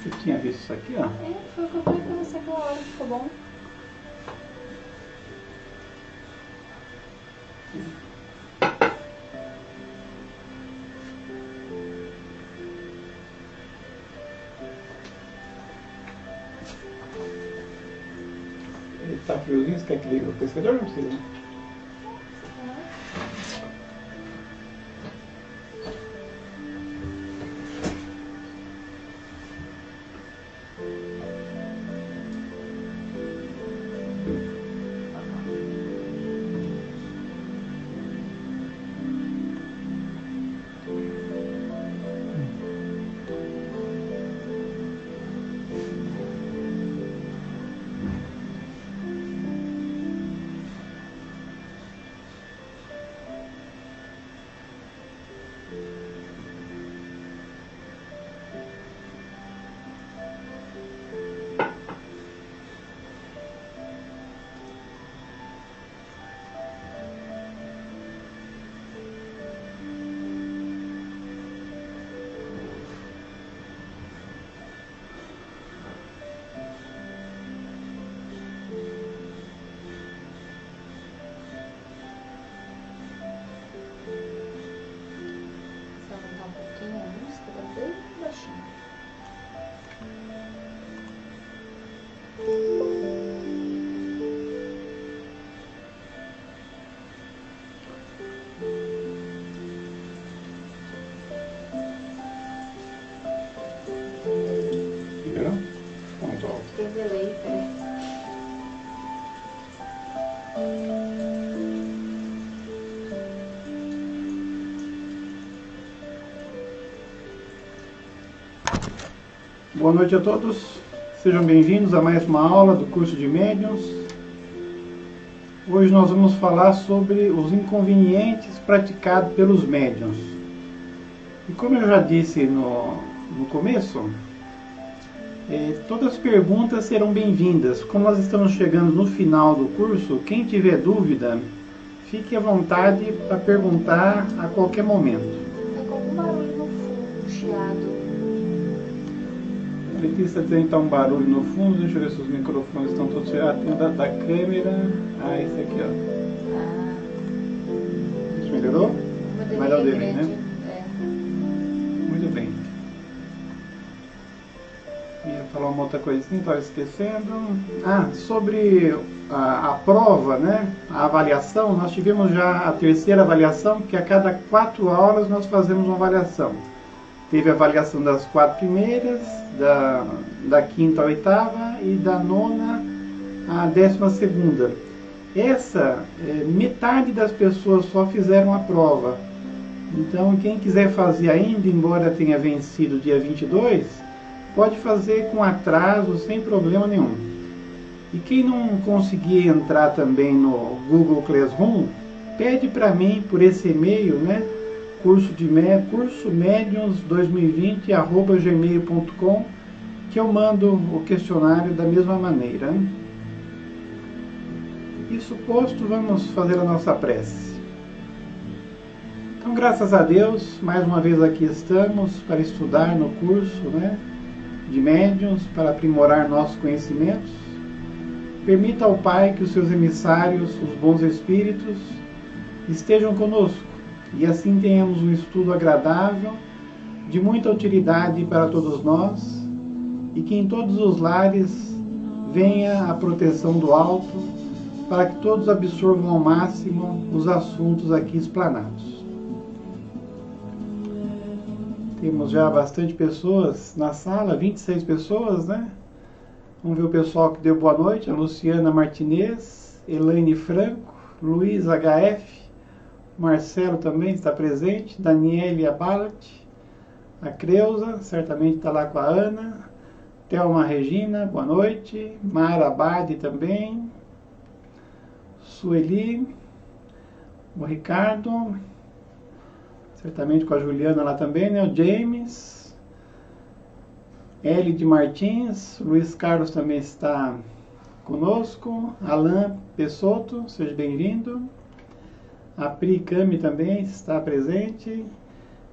Eu tinha visto isso aqui, ó. É, foi o que eu falei pra você aquela hora, ficou bom. Ele tá friozinho, você quer que ligue o aquecedor? Não precisa, né? Só aumentar um pouquinho a música, tá bem baixinho. Liberou? Vamos alto. Tem delay, peraí. Boa noite a todos. Sejam bem-vindos a mais uma aula do curso de Médiuns. Hoje nós vamos falar sobre os inconvenientes praticados pelos médiuns. E como eu já disse no começo, todas as perguntas serão bem-vindas. Como nós estamos chegando no final do curso, quem tiver dúvida, fique à vontade para perguntar a qualquer momento. Tá com algum barulho no fundo, chiado. A Letícia está dizendo que está um barulho no fundo. Deixa eu ver se os microfones estão todos fechados. Tem o da câmera. Ah, esse aqui, ó. Ah, Isso melhorou? uma Vai dar o delay delay, grande. né? É. Muito bem. Ia falar uma outra coisinha, estava esquecendo. Ah, sobre a prova, né? A avaliação. Nós tivemos já a terceira avaliação, porque a cada 4 horas nós fazemos uma avaliação. Teve a avaliação das 4 primeiras, da quinta à oitava e da nona à 12ª. Essa, metade das pessoas só fizeram a prova. Então, quem quiser fazer ainda, embora tenha vencido dia 22, pode fazer com atraso, sem problema nenhum. E quem não conseguir entrar também no Google Classroom, pede para mim por esse e-mail, né? cursomediuns2020@gmail.com, que eu mando o questionário da mesma maneira. Isso posto, vamos fazer a nossa prece. Então, graças a Deus, mais uma vez aqui estamos para estudar no curso, né, de médiuns, para aprimorar nossos conhecimentos. Permita ao Pai que os seus emissários, os bons espíritos, estejam conosco e assim tenhamos um estudo agradável, de muita utilidade para todos nós, e que em todos os lares venha a proteção do alto, para que todos absorvam ao máximo os assuntos aqui explanados. Temos já bastante pessoas na sala, 26 pessoas, né? Vamos ver o pessoal que deu boa noite: a Luciana Martinez, Elaine Franco, Luiz HF, Marcelo também está presente, Daniele Abalat, a Creuza, certamente está lá com a Ana, Thelma Regina, boa noite, Mara Abade também, Sueli, o Ricardo, certamente com a Juliana lá também, né? O James, Elide Martins, Luiz Carlos também está conosco, Alain Pessotto, seja bem-vindo. A Pri Cami também está presente.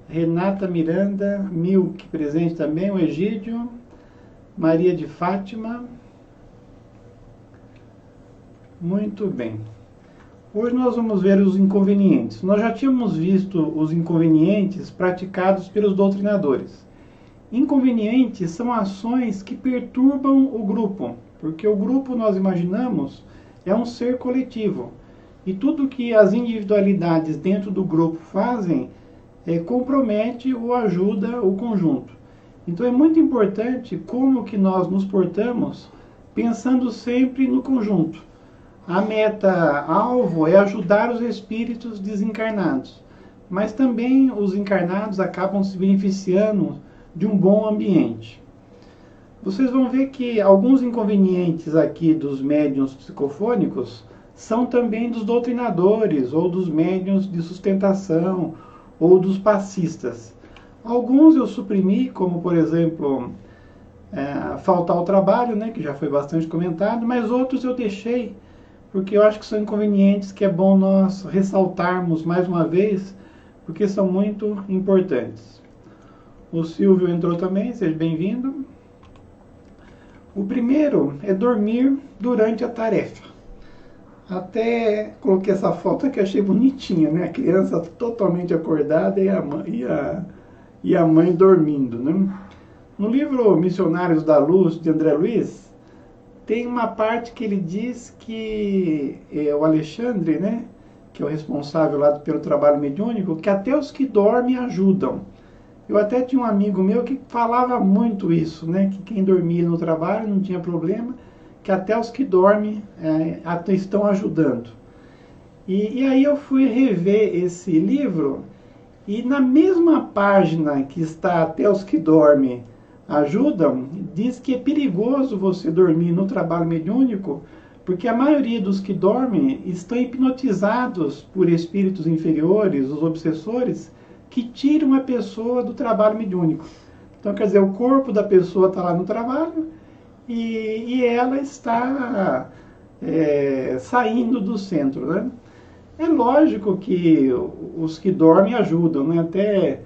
Renata Miranda Milk presente também. O Egídio. Maria de Fátima. Muito bem. Hoje nós vamos ver os inconvenientes. Nós já tínhamos visto os inconvenientes praticados pelos doutrinadores. Inconvenientes são ações que perturbam o grupo, porque o grupo, nós imaginamos, é um ser coletivo. E tudo que as individualidades dentro do grupo fazem compromete ou ajuda o conjunto. Então é muito importante como que nós nos portamos pensando sempre no conjunto. A meta-alvo é ajudar os espíritos desencarnados, mas também os encarnados acabam se beneficiando de um bom ambiente. Vocês vão ver que alguns inconvenientes aqui dos médiuns psicofônicos são também dos doutrinadores, ou dos médiuns de sustentação, ou dos passistas. Alguns eu suprimi, como por exemplo, faltar ao trabalho, né, que já foi bastante comentado, mas outros eu deixei, porque eu acho que são inconvenientes que é bom nós ressaltarmos mais uma vez, porque são muito importantes. O Silvio entrou também, seja bem-vindo. O primeiro é dormir durante a tarefa. Até coloquei essa foto que achei bonitinha, né? A criança totalmente acordada e a mãe dormindo, né? No livro Missionários da Luz, de André Luiz, tem uma parte que ele diz que o Alexandre, né, que é o responsável lá pelo trabalho mediúnico, que até os que dormem ajudam. Eu até tinha um amigo meu que falava muito isso, né, que quem dormia no trabalho não tinha problema, que até os que dormem estão ajudando. E aí eu fui rever esse livro, e na mesma página que está até os que dormem ajudam, diz que é perigoso você dormir no trabalho mediúnico, porque a maioria dos que dormem estão hipnotizados por espíritos inferiores, os obsessores, que tiram a pessoa do trabalho mediúnico. Então, quer dizer, o corpo da pessoa está lá no trabalho e ela está saindo do centro, né? É lógico que os que dormem ajudam, né? Até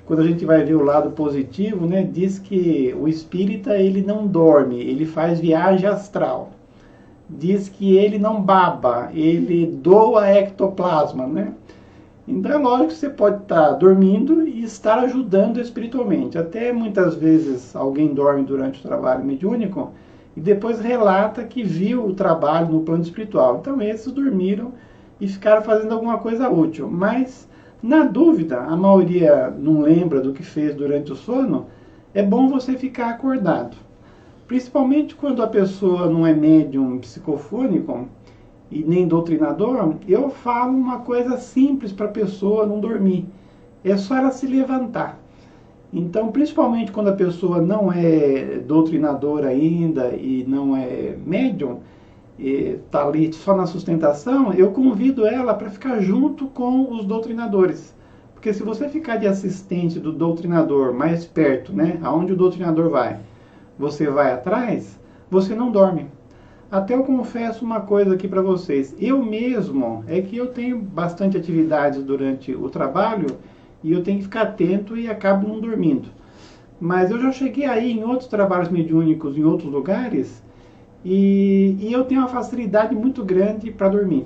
quando a gente vai ver o lado positivo, né, diz que o espírita ele não dorme, ele faz viagem astral. Diz que ele não baba, ele doa ectoplasma, né? Então é lógico que você pode estar dormindo e estar ajudando espiritualmente. Até muitas vezes alguém dorme durante o trabalho mediúnico e depois relata que viu o trabalho no plano espiritual. Então esses dormiram e ficaram fazendo alguma coisa útil. Mas, na dúvida, a maioria não lembra do que fez durante o sono, é bom você ficar acordado. Principalmente quando a pessoa não é médium psicofônico e nem doutrinador, eu falo uma coisa simples para a pessoa não dormir. É só ela se levantar. Então, principalmente quando a pessoa não é doutrinadora ainda e não é médium, está ali só na sustentação, eu convido ela para ficar junto com os doutrinadores. Porque se você ficar de assistente do doutrinador mais perto, né, aonde o doutrinador vai, você vai atrás, você não dorme. Até eu confesso uma coisa aqui para vocês. Eu mesmo, é que eu tenho bastante atividades durante o trabalho e eu tenho que ficar atento e acabo não dormindo. Mas eu já cheguei aí em outros trabalhos mediúnicos, em outros lugares, e eu tenho uma facilidade muito grande para dormir.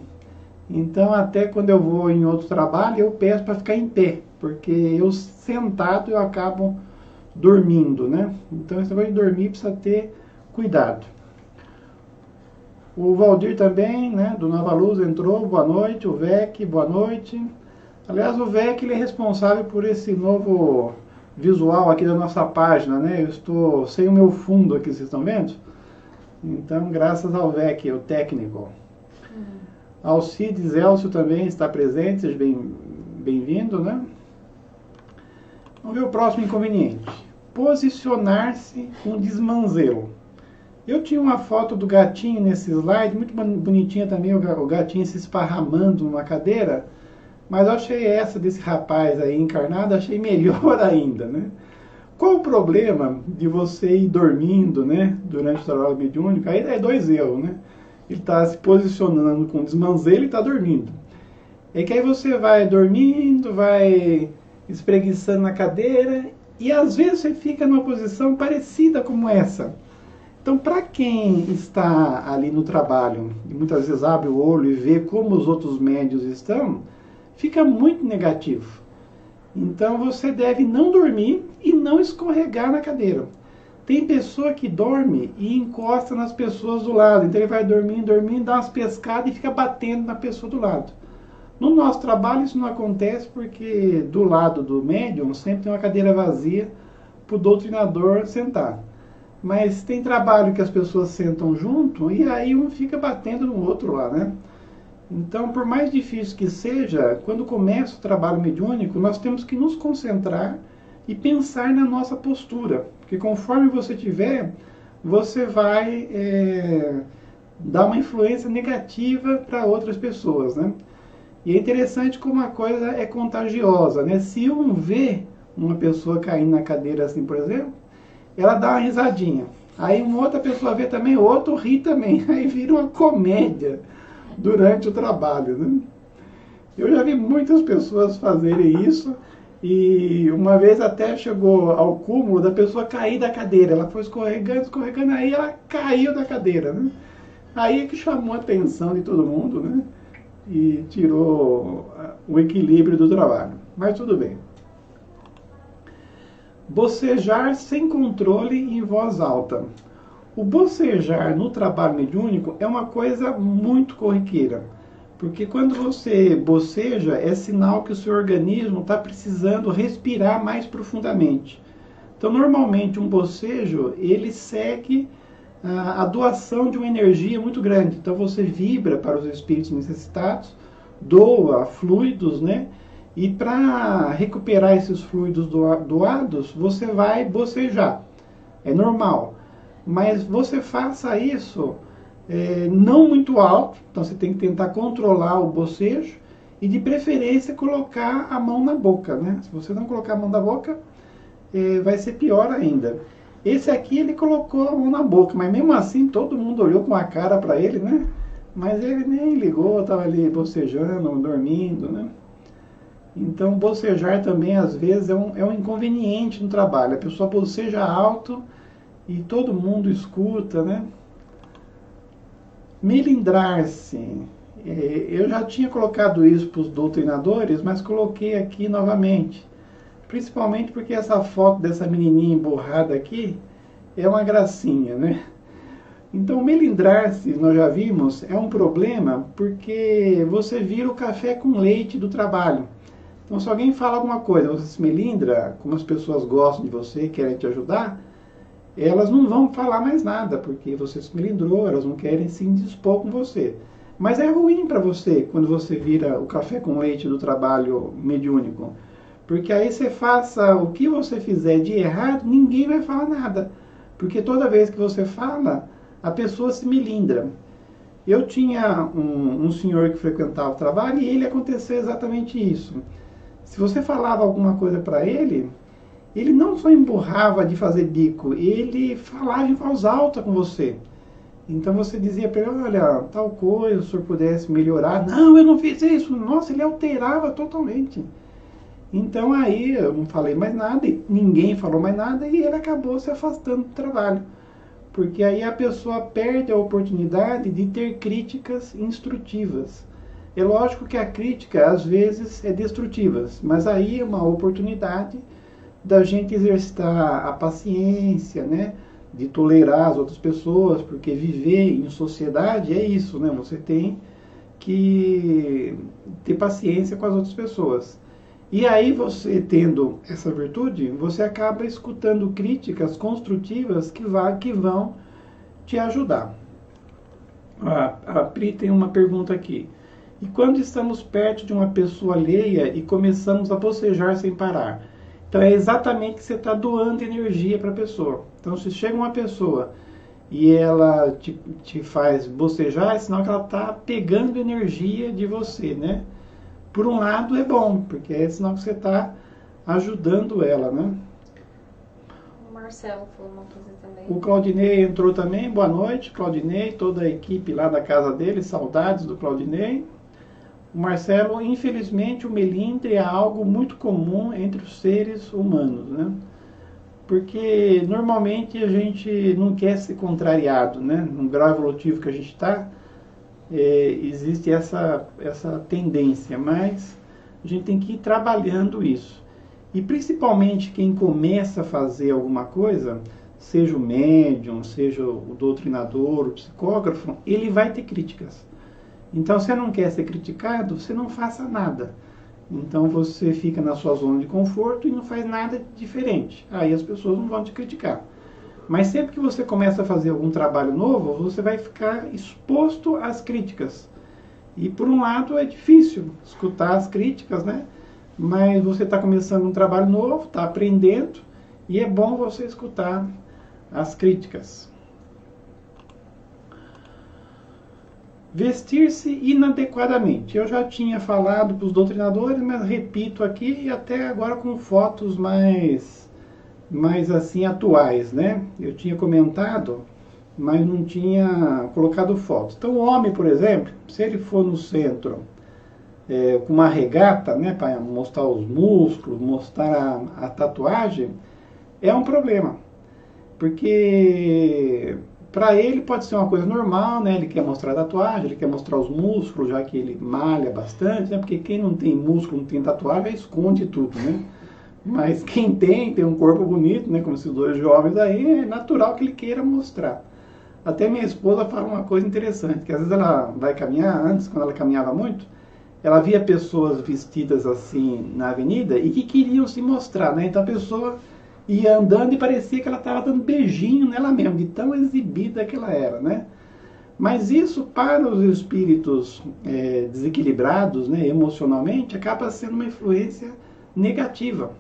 Então, até quando eu vou em outro trabalho, eu peço para ficar em pé, porque eu sentado eu acabo dormindo, né? Então, esse negócio de dormir precisa ter cuidado. O Valdir também, né, do Nova Luz, entrou. Boa noite. O Vec, boa noite. Aliás, o Vec ele é responsável por esse novo visual aqui da nossa página, né? Eu estou sem o meu fundo aqui, vocês estão vendo? Então, graças ao VEC, o técnico. Alcides Elcio também está presente, seja bem-vindo, né? Vamos ver o próximo inconveniente. Posicionar-se com desmanzelo. Eu tinha uma foto do gatinho nesse slide, muito bonitinha também, o gatinho se esparramando numa cadeira, mas eu achei essa desse rapaz aí encarnado, achei melhor ainda, né? Qual o problema de você ir dormindo, né, durante o trabalho mediúnico? Aí é dois erros, né? Ele está se posicionando com desmanzelo e está dormindo. É que aí você vai dormindo, vai espreguiçando na cadeira E às vezes você fica numa posição parecida como essa. Então, para quem está ali no trabalho e muitas vezes abre o olho e vê como os outros médios estão, fica muito negativo. Então, você deve não dormir e não escorregar na cadeira. Tem pessoa que dorme e encosta nas pessoas do lado. Então, ele vai dormindo, dormindo, dá umas pescadas e fica batendo na pessoa do lado. No nosso trabalho, isso não acontece porque do lado do médium sempre tem uma cadeira vazia para o doutrinador sentar. Mas tem trabalho que as pessoas sentam junto e aí um fica batendo no outro lá, né? Então, por mais difícil que seja, quando começa o trabalho mediúnico, nós temos que nos concentrar e pensar na nossa postura. Porque conforme você tiver, você vai dar uma influência negativa para outras pessoas, né? E é interessante como a coisa é contagiosa, né? Se um vê uma pessoa caindo na cadeira assim, por exemplo, ela dá uma risadinha. Aí uma outra pessoa vê também, outro ri também. Aí vira uma comédia durante o trabalho, né? Eu já vi muitas pessoas fazerem isso e uma vez até chegou ao cúmulo da pessoa cair da cadeira. Ela foi escorregando, escorregando, aí ela caiu da cadeira, né? Aí é que chamou a atenção de todo mundo, né? E tirou o equilíbrio do trabalho. Mas tudo bem. Bocejar sem controle em voz alta. O bocejar no trabalho mediúnico é uma coisa muito corriqueira, porque quando você boceja é sinal que o seu organismo está precisando respirar mais profundamente. Então, normalmente um bocejo ele segue a doação de uma energia muito grande. Então você vibra para os espíritos necessitados, doa fluidos, né? E para recuperar esses fluidos doados, você vai bocejar. É normal. Mas você faça isso não muito alto, então você tem que tentar controlar o bocejo e de preferência colocar a mão na boca, né? Se você não colocar a mão na boca, vai ser pior ainda. Esse aqui ele colocou a mão na boca, mas mesmo assim todo mundo olhou com a cara para ele, né? Mas ele nem ligou, estava ali bocejando, dormindo, né? Então bocejar também às vezes é um inconveniente no trabalho. A pessoa boceja alto e todo mundo escuta, né? Melindrar-se. Eu já tinha colocado isso para os doutrinadores, mas coloquei aqui novamente. Principalmente porque essa foto dessa menininha emburrada aqui é uma gracinha, né? Então, melindrar-se, nós já vimos, é um problema porque você vira o café com leite do trabalho. Então, se alguém fala alguma coisa, você se melindra, como as pessoas gostam de você, querem te ajudar, elas não vão falar mais nada, porque você se melindrou, elas não querem se indispor com você. Mas é ruim para você quando você vira o café com leite do trabalho mediúnico. Porque aí você faça o que você fizer de errado, ninguém vai falar nada. Porque toda vez que você fala, a pessoa se melindra. Eu tinha um senhor que frequentava o trabalho e ele aconteceu exatamente isso. Se você falava alguma coisa para ele, ele não só emburrava de fazer bico, ele falava em voz alta com você. Então você dizia para ele, olha, tal coisa, se o senhor pudesse melhorar. Não, eu não fiz isso. Nossa, ele alterava totalmente. Então aí eu não falei mais nada, ninguém falou mais nada e ele acabou se afastando do trabalho. Porque aí a pessoa perde a oportunidade de ter críticas instrutivas. É lógico que a crítica às vezes é destrutiva, mas aí é uma oportunidade da gente exercitar a paciência, né? De tolerar as outras pessoas, porque viver em sociedade é isso, né? Você tem que ter paciência com as outras pessoas. E aí você tendo essa virtude, você acaba escutando críticas construtivas que vão te ajudar. A Pri tem uma pergunta aqui. E quando estamos perto de uma pessoa alheia e começamos a bocejar sem parar? Então é exatamente que você está doando energia para a pessoa. Então se chega uma pessoa e ela te faz bocejar, é sinal que ela está pegando energia de você, né? Por um lado é bom, porque é sinal que você está ajudando ela, né? O Marcelo falou uma coisa também. O Claudinei entrou também, boa noite, Claudinei, toda a equipe lá da casa dele, saudades do Claudinei. O Marcelo, infelizmente o melindre é algo muito comum entre os seres humanos, né? Porque normalmente a gente não quer ser contrariado, né? No grau evolutivo que a gente está, existe essa tendência, mas a gente tem que ir trabalhando isso. E principalmente quem começa a fazer alguma coisa, seja o médium, seja o doutrinador, o psicógrafo, ele vai ter críticas. Então, se você não quer ser criticado, você não faça nada. Então, você fica na sua zona de conforto e não faz nada diferente. Aí as pessoas não vão te criticar. Mas sempre que você começa a fazer algum trabalho novo, você vai ficar exposto às críticas. E, por um lado, é difícil escutar as críticas, né? Mas você está começando um trabalho novo, está aprendendo, e é bom você escutar as críticas. Vestir-se inadequadamente. Eu já tinha falado para os doutrinadores, mas repito aqui, e até agora com fotos mais assim atuais, né? Eu tinha comentado, mas não tinha colocado fotos. Então, o homem, por exemplo, se ele for no centro com uma regata, né, para mostrar os músculos, mostrar a tatuagem, é um problema. Porque para ele pode ser uma coisa normal, né? Ele quer mostrar a tatuagem, ele quer mostrar os músculos, já que ele malha bastante, né? Porque quem não tem músculo, não tem tatuagem, esconde tudo, né? Mas quem tem um corpo bonito, né? Como esses dois jovens aí, é natural que ele queira mostrar. Até minha esposa fala uma coisa interessante, que às vezes ela vai caminhar, antes, quando ela caminhava muito, ela via pessoas vestidas assim na avenida e que queriam se mostrar, né? Então a pessoa ia andando e parecia que ela estava dando beijinho nela mesma, de tão exibida que ela era, né? Mas isso, para os espíritos desequilibrados, né, emocionalmente, acaba sendo uma influência negativa.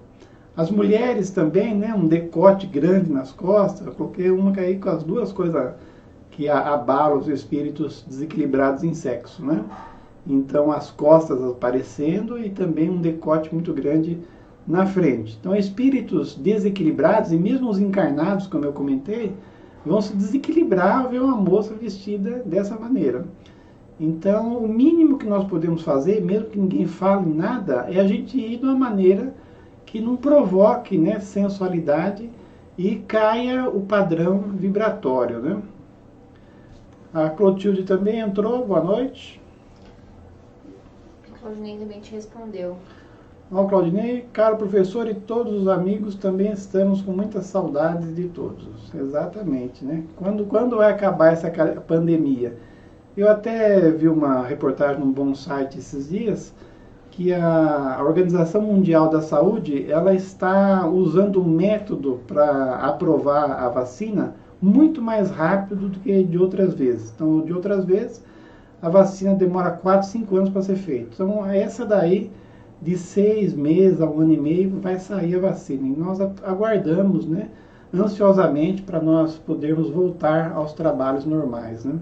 As mulheres também, né, um decote grande nas costas, eu coloquei uma aí com as duas coisas que abalam os espíritos desequilibrados em sexo, né? Então, as costas aparecendo e também um decote muito grande na frente. Então, espíritos desequilibrados, e mesmo os encarnados, como eu comentei, vão se desequilibrar ao ver uma moça vestida dessa maneira. Então, o mínimo que nós podemos fazer, mesmo que ninguém fale nada, é a gente ir de uma maneira que não provoque, né, sensualidade e caia o padrão vibratório, né? A Clotilde também entrou, boa noite. A Claudinei também te respondeu. Ó, Claudinei, caro professor e todos os amigos, também estamos com muitas saudades de todos. Exatamente, né? Quando vai acabar essa pandemia? Eu até vi uma reportagem num bom site esses dias, que a Organização Mundial da Saúde, ela está usando um método para aprovar a vacina muito mais rápido do que de outras vezes. Então, de outras vezes, a vacina demora 4, 5 anos para ser feita. Então, essa daí, de 6 meses a 1 ano e meio, vai sair a vacina. E nós aguardamos, né, ansiosamente para nós podermos voltar aos trabalhos normais, né?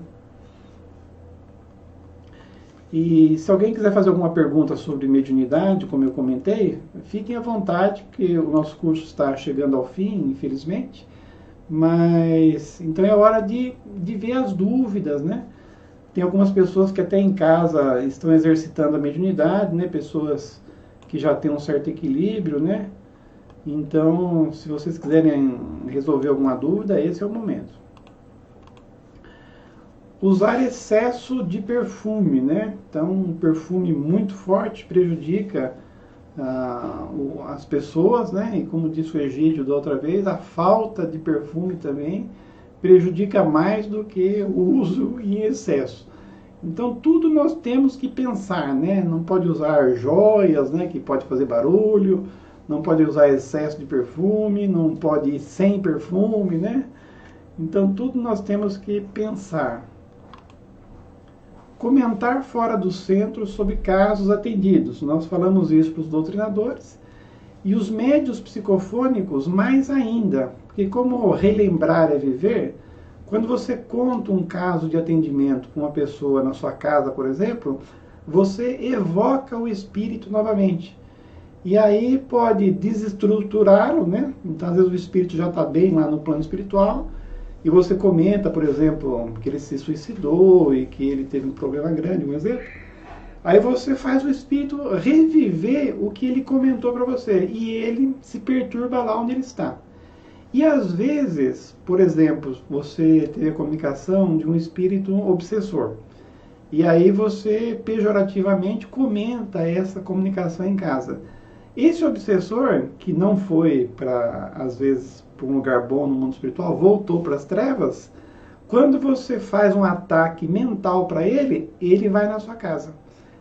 E se alguém quiser fazer alguma pergunta sobre mediunidade, como eu comentei, fiquem à vontade, porque o nosso curso está chegando ao fim, infelizmente. Mas, então é hora de ver as dúvidas, né? Tem algumas pessoas que até em casa estão exercitando a mediunidade, né? Pessoas que já têm um certo equilíbrio, né? Então, se vocês quiserem resolver alguma dúvida, esse é o momento. Usar excesso de perfume, né? Então, um perfume muito forte prejudica as pessoas, né? E como disse o Egídio da outra vez, a falta de perfume também prejudica mais do que o uso em excesso. Então, tudo nós temos que pensar, né? Não pode usar joias, né? Que pode fazer barulho, não pode usar excesso de perfume, não pode ir sem perfume, né? Então, tudo nós temos que pensar. Comentar fora do centro sobre casos atendidos. Nós falamos isso para os doutrinadores. E os médios psicofônicos mais ainda. Porque como relembrar é viver, quando você conta um caso de atendimento com uma pessoa na sua casa, por exemplo, você evoca o espírito novamente. E aí pode desestruturá-lo, né? Então, às vezes o espírito já está bem lá no plano espiritual, e você comenta, por exemplo, que ele se suicidou e que ele teve um problema grande, um exemplo. Aí você faz o espírito reviver o que ele comentou para você, e ele se perturba lá onde ele está. E às vezes, por exemplo, você teve a comunicação de um espírito obsessor. E aí você pejorativamente comenta essa comunicação em casa. Esse obsessor, que não foi para, às vezes, para um lugar bom no mundo espiritual, voltou para as trevas, quando você faz um ataque mental para ele, ele vai na sua casa.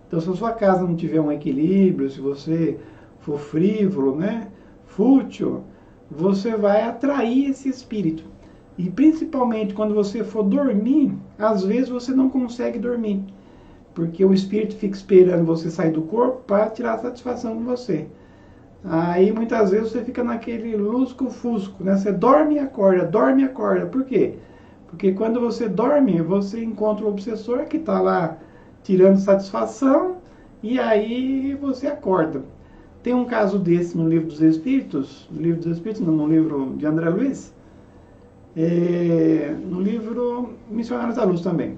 Então, se a sua casa não tiver um equilíbrio, se você for frívolo, né, fútil, você vai atrair esse espírito. E principalmente quando você for dormir, às vezes você não consegue dormir, porque o espírito fica esperando você sair do corpo para tirar satisfação com você. Aí muitas vezes você fica naquele lusco-fusco, né? Você dorme e acorda, dorme e acorda. Por quê? Porque quando você dorme, você encontra o obsessor que está lá tirando satisfação e aí você acorda. Tem um caso desse no Livro dos Espíritos, no livro de André Luiz, no livro Missionários da Luz também,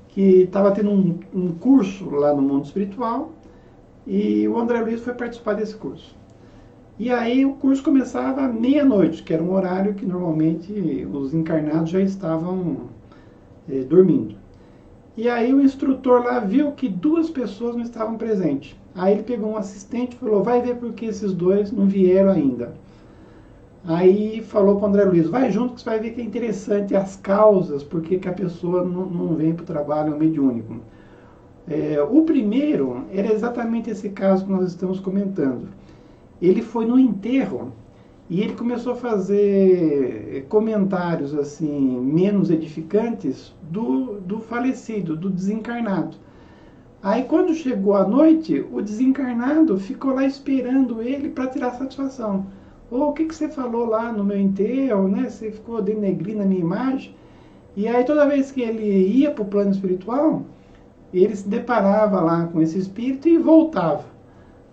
que estava tendo um curso lá no mundo espiritual e o André Luiz foi participar desse curso. E aí o curso começava à meia-noite, que era um horário que normalmente os encarnados já estavam dormindo. E aí o instrutor lá viu que 2 pessoas não estavam presentes. Aí ele pegou um assistente e falou, vai ver por que esses 2 não vieram ainda. Aí falou para o André Luiz, vai junto que você vai ver que é interessante as causas, porque que a pessoa não vem para o trabalho mediúnico. O primeiro era exatamente esse caso que nós estamos comentando. Ele foi no enterro e ele começou a fazer comentários assim menos edificantes do falecido, do desencarnado. Aí quando chegou a noite, o desencarnado ficou lá esperando ele para tirar satisfação. O que você falou lá no meu enterro, né? Você ficou denegrindo a minha imagem. E aí toda vez que ele ia para o plano espiritual, ele se deparava lá com esse espírito e voltava.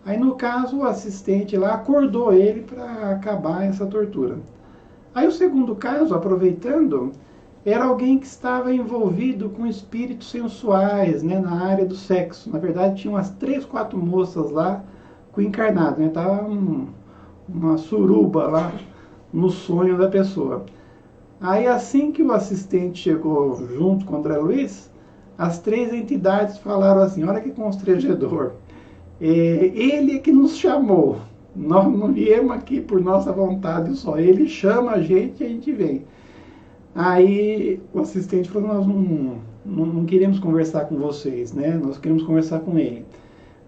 Aí, no caso, o assistente lá acordou ele para acabar essa tortura. Aí, o segundo caso, aproveitando, era alguém que estava envolvido com espíritos sensuais, né, na área do sexo. Na verdade, tinha umas 3, 4 moças lá com o encarnado, né? Tava uma suruba lá no sonho da pessoa. Aí, assim que o assistente chegou junto com o André Luiz, as 3 entidades falaram assim, olha que constrangedor. Ele é que nos chamou. Nós não viemos aqui por nossa vontade só. Ele chama a gente e a gente vem. Aí o assistente falou, nós não queremos conversar com vocês, né? Nós queremos conversar com ele.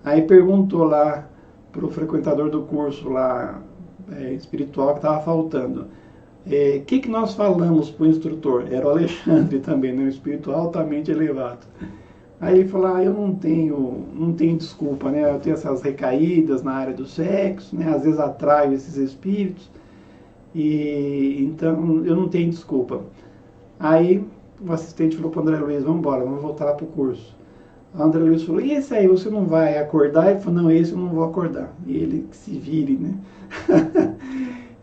Aí perguntou lá para o frequentador do curso lá, espiritual que estava faltando. Que nós falamos para o instrutor? Era o Alexandre também, né? Um espírito altamente elevado. Aí ele falou, eu não tenho desculpa, né? Eu tenho essas recaídas na área do sexo, né? Às vezes atraio esses espíritos, e então eu não tenho desculpa. Aí o assistente falou para o André Luiz, vamos embora, vamos voltar lá para o curso. O André Luiz falou, e esse aí, você não vai acordar? Ele falou, não, esse eu não vou acordar. E ele que se vire, né?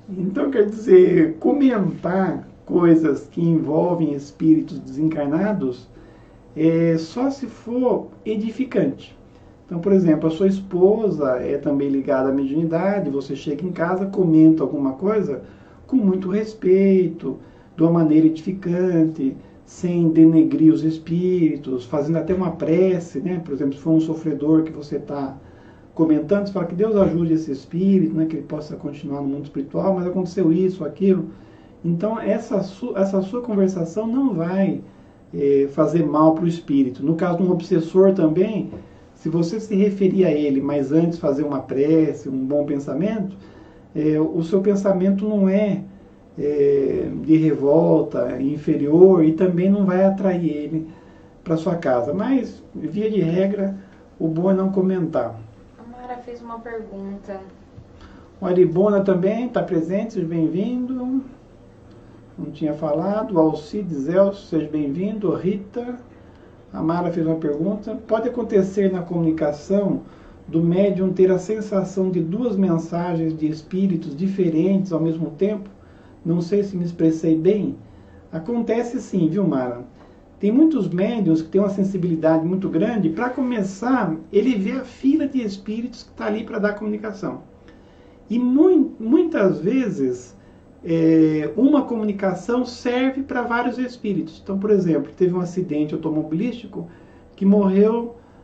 Então, quer dizer, comentar coisas que envolvem espíritos desencarnados só se for edificante. Então, por exemplo, a sua esposa é também ligada à mediunidade, você chega em casa, comenta alguma coisa com muito respeito, de uma maneira edificante, sem denegrir os espíritos, fazendo até uma prece, né? Por exemplo, se for um sofredor que você está comentando, você fala que Deus ajude esse espírito, né? Que ele possa continuar no mundo espiritual, mas aconteceu isso, aquilo. Então, essa sua conversação não vai fazer mal para o espírito. No caso de um obsessor também, se você se referir a ele, mas antes fazer uma prece, um bom pensamento, o seu pensamento não é de revolta, inferior, e também não vai atrair ele para sua casa. Mas, via de regra, o bom é não comentar. A Mara fez uma pergunta. O Aribona também está presente, seja bem-vindo. Não tinha falado. O Alcides Elcio, seja bem-vindo. Rita, a Mara fez uma pergunta. Pode acontecer na comunicação do médium ter a sensação de 2 mensagens de espíritos diferentes ao mesmo tempo? Não sei se me expressei bem. Acontece sim, viu, Mara? Tem muitos médiuns que têm uma sensibilidade muito grande. Para começar, ele vê a fila de espíritos que está ali para dar comunicação. E muitas vezes uma comunicação serve para vários espíritos. Então, por exemplo, teve um acidente automobilístico que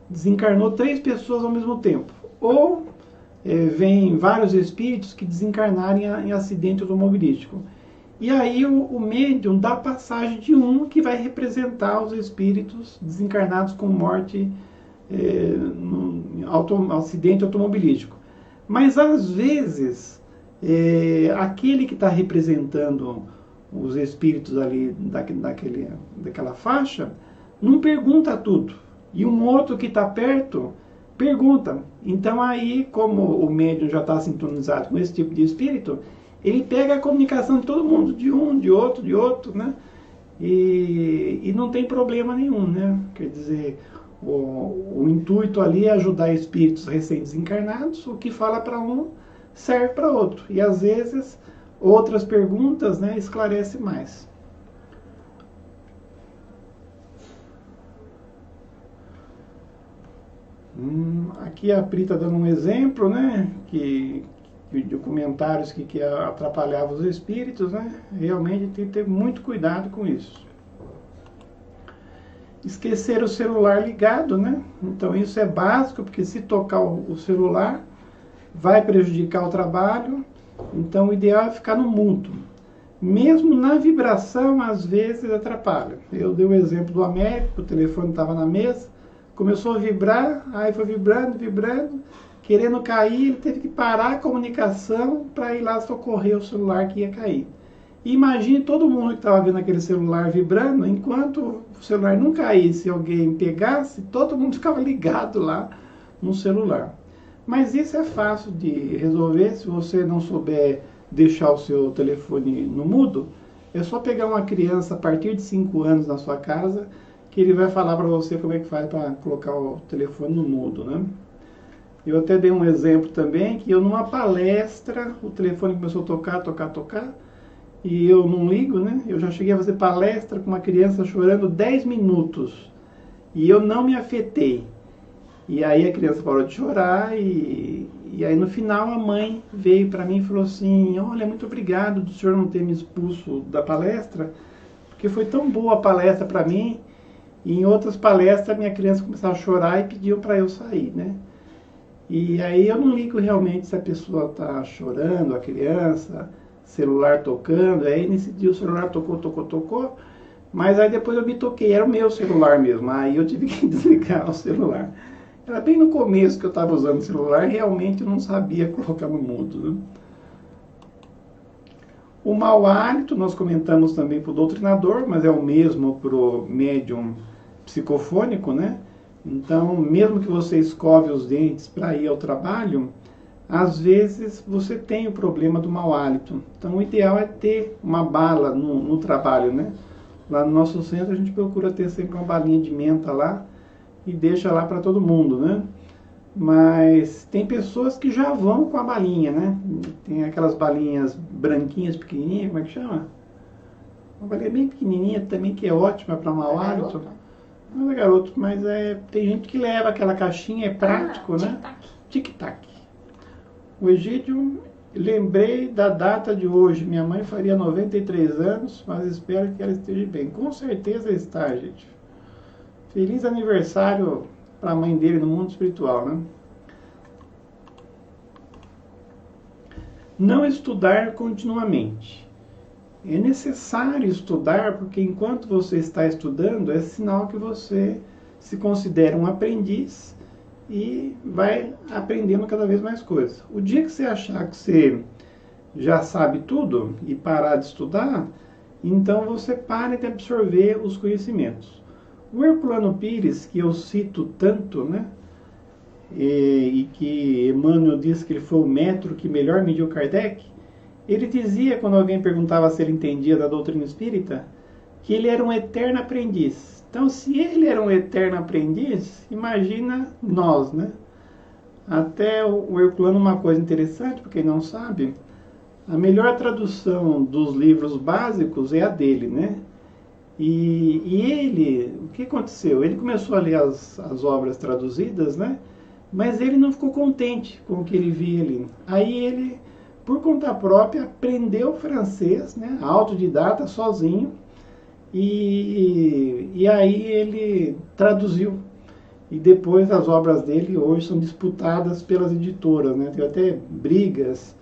desencarnou 3 pessoas ao mesmo tempo. Ou vem vários espíritos que desencarnarem em acidente automobilístico. E aí o médium dá passagem de um que vai representar os espíritos desencarnados com morte no acidente automobilístico. Mas às vezes aquele que está representando os espíritos ali daquela faixa não pergunta tudo. E um outro que está perto pergunta. Então aí, como o médium já está sintonizado com esse tipo de espírito, ele pega a comunicação de todo mundo, de um, de outro, né? E não tem problema nenhum, né? Quer dizer, o intuito ali é ajudar espíritos recém-desencarnados, o que fala para um serve para outro. E às vezes, outras perguntas, né, esclarece mais. Aqui a Pri está dando um exemplo, né, de comentários que atrapalhavam os espíritos, né? Realmente tem que ter muito cuidado com isso. Esquecer o celular ligado, né? Então isso é básico, porque se tocar o celular vai prejudicar o trabalho. Então o ideal é ficar no mudo. Mesmo na vibração, às vezes atrapalha. Eu dei o exemplo do Américo, o telefone estava na mesa, começou a vibrar, aí foi vibrando, querendo cair, ele teve que parar a comunicação para ir lá socorrer o celular que ia cair. E imagine todo mundo que estava vendo aquele celular vibrando, enquanto o celular não caísse e alguém pegasse, todo mundo ficava ligado lá no celular. Mas isso é fácil de resolver. Se você não souber deixar o seu telefone no mudo, é só pegar uma criança a partir de 5 anos na sua casa, que ele vai falar para você como é que faz para colocar o telefone no mudo, né? Eu até dei um exemplo também, que eu numa palestra, o telefone começou a tocar, e eu não ligo, né? Eu já cheguei a fazer palestra com uma criança chorando 10 minutos, e eu não me afetei. E aí a criança parou de chorar, e aí no final a mãe veio para mim e falou assim: olha, muito obrigado do senhor não ter me expulso da palestra, porque foi tão boa a palestra para mim, e em outras palestras minha criança começava a chorar e pediu para eu sair, né? E aí eu não ligo realmente se a pessoa está chorando, a criança, celular tocando. Aí nesse dia o celular tocou, mas aí depois eu me toquei, era o meu celular mesmo, aí eu tive que desligar o celular. Era bem no começo que eu estava usando o celular, realmente eu não sabia colocar no mudo, né? O mau hálito nós comentamos também para o doutrinador, mas é o mesmo para o médium psicofônico, né? Então, mesmo que você escove os dentes para ir ao trabalho, às vezes você tem o problema do mau hálito. Então, o ideal é ter uma bala no trabalho, né? Lá no nosso centro a gente procura ter sempre uma balinha de menta lá e deixa lá para todo mundo, né? Mas tem pessoas que já vão com a balinha, né? Tem aquelas balinhas branquinhas, pequenininhas, como é que chama? Uma balinha bem pequenininha também, que é ótima para mau hálito. Não é garoto, mas tem gente que leva aquela caixinha, é prático, né? Tic-tac. O Egídio, lembrei da data de hoje. Minha mãe faria 93 anos, mas espero que ela esteja bem. Com certeza está, gente. Feliz aniversário para a mãe dele no mundo espiritual, né? Não estudar continuamente. É necessário estudar, porque enquanto você está estudando, é sinal que você se considera um aprendiz e vai aprendendo cada vez mais coisas. O dia que você achar que você já sabe tudo e parar de estudar, então você para de absorver os conhecimentos. O Herculano Pires, que eu cito tanto, né? E que Emmanuel diz que ele foi o metro que melhor mediu Kardec, ele dizia, quando alguém perguntava se ele entendia da doutrina espírita, que ele era um eterno aprendiz. Então, se ele era um eterno aprendiz, imagina nós, né? Até o Herculano, uma coisa interessante, para quem não sabe, a melhor tradução dos livros básicos é a dele, né? E ele, o que aconteceu? Ele começou a ler as obras traduzidas, né? Mas ele não ficou contente com o que ele via ali. Aí ele por conta própria, aprendeu francês, né, autodidata, sozinho, e aí ele traduziu. E depois as obras dele hoje são disputadas pelas editoras, né? Tem até brigas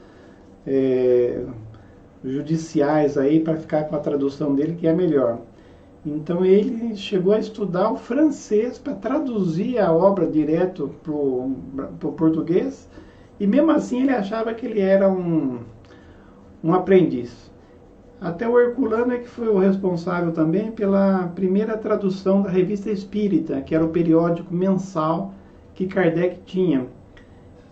judiciais aí para ficar com a tradução dele, que é melhor. Então ele chegou a estudar o francês para traduzir a obra direto para o português, e mesmo assim ele achava que ele era um aprendiz. Até o Herculano é que foi o responsável também pela primeira tradução da Revista Espírita, que era o periódico mensal que Kardec tinha.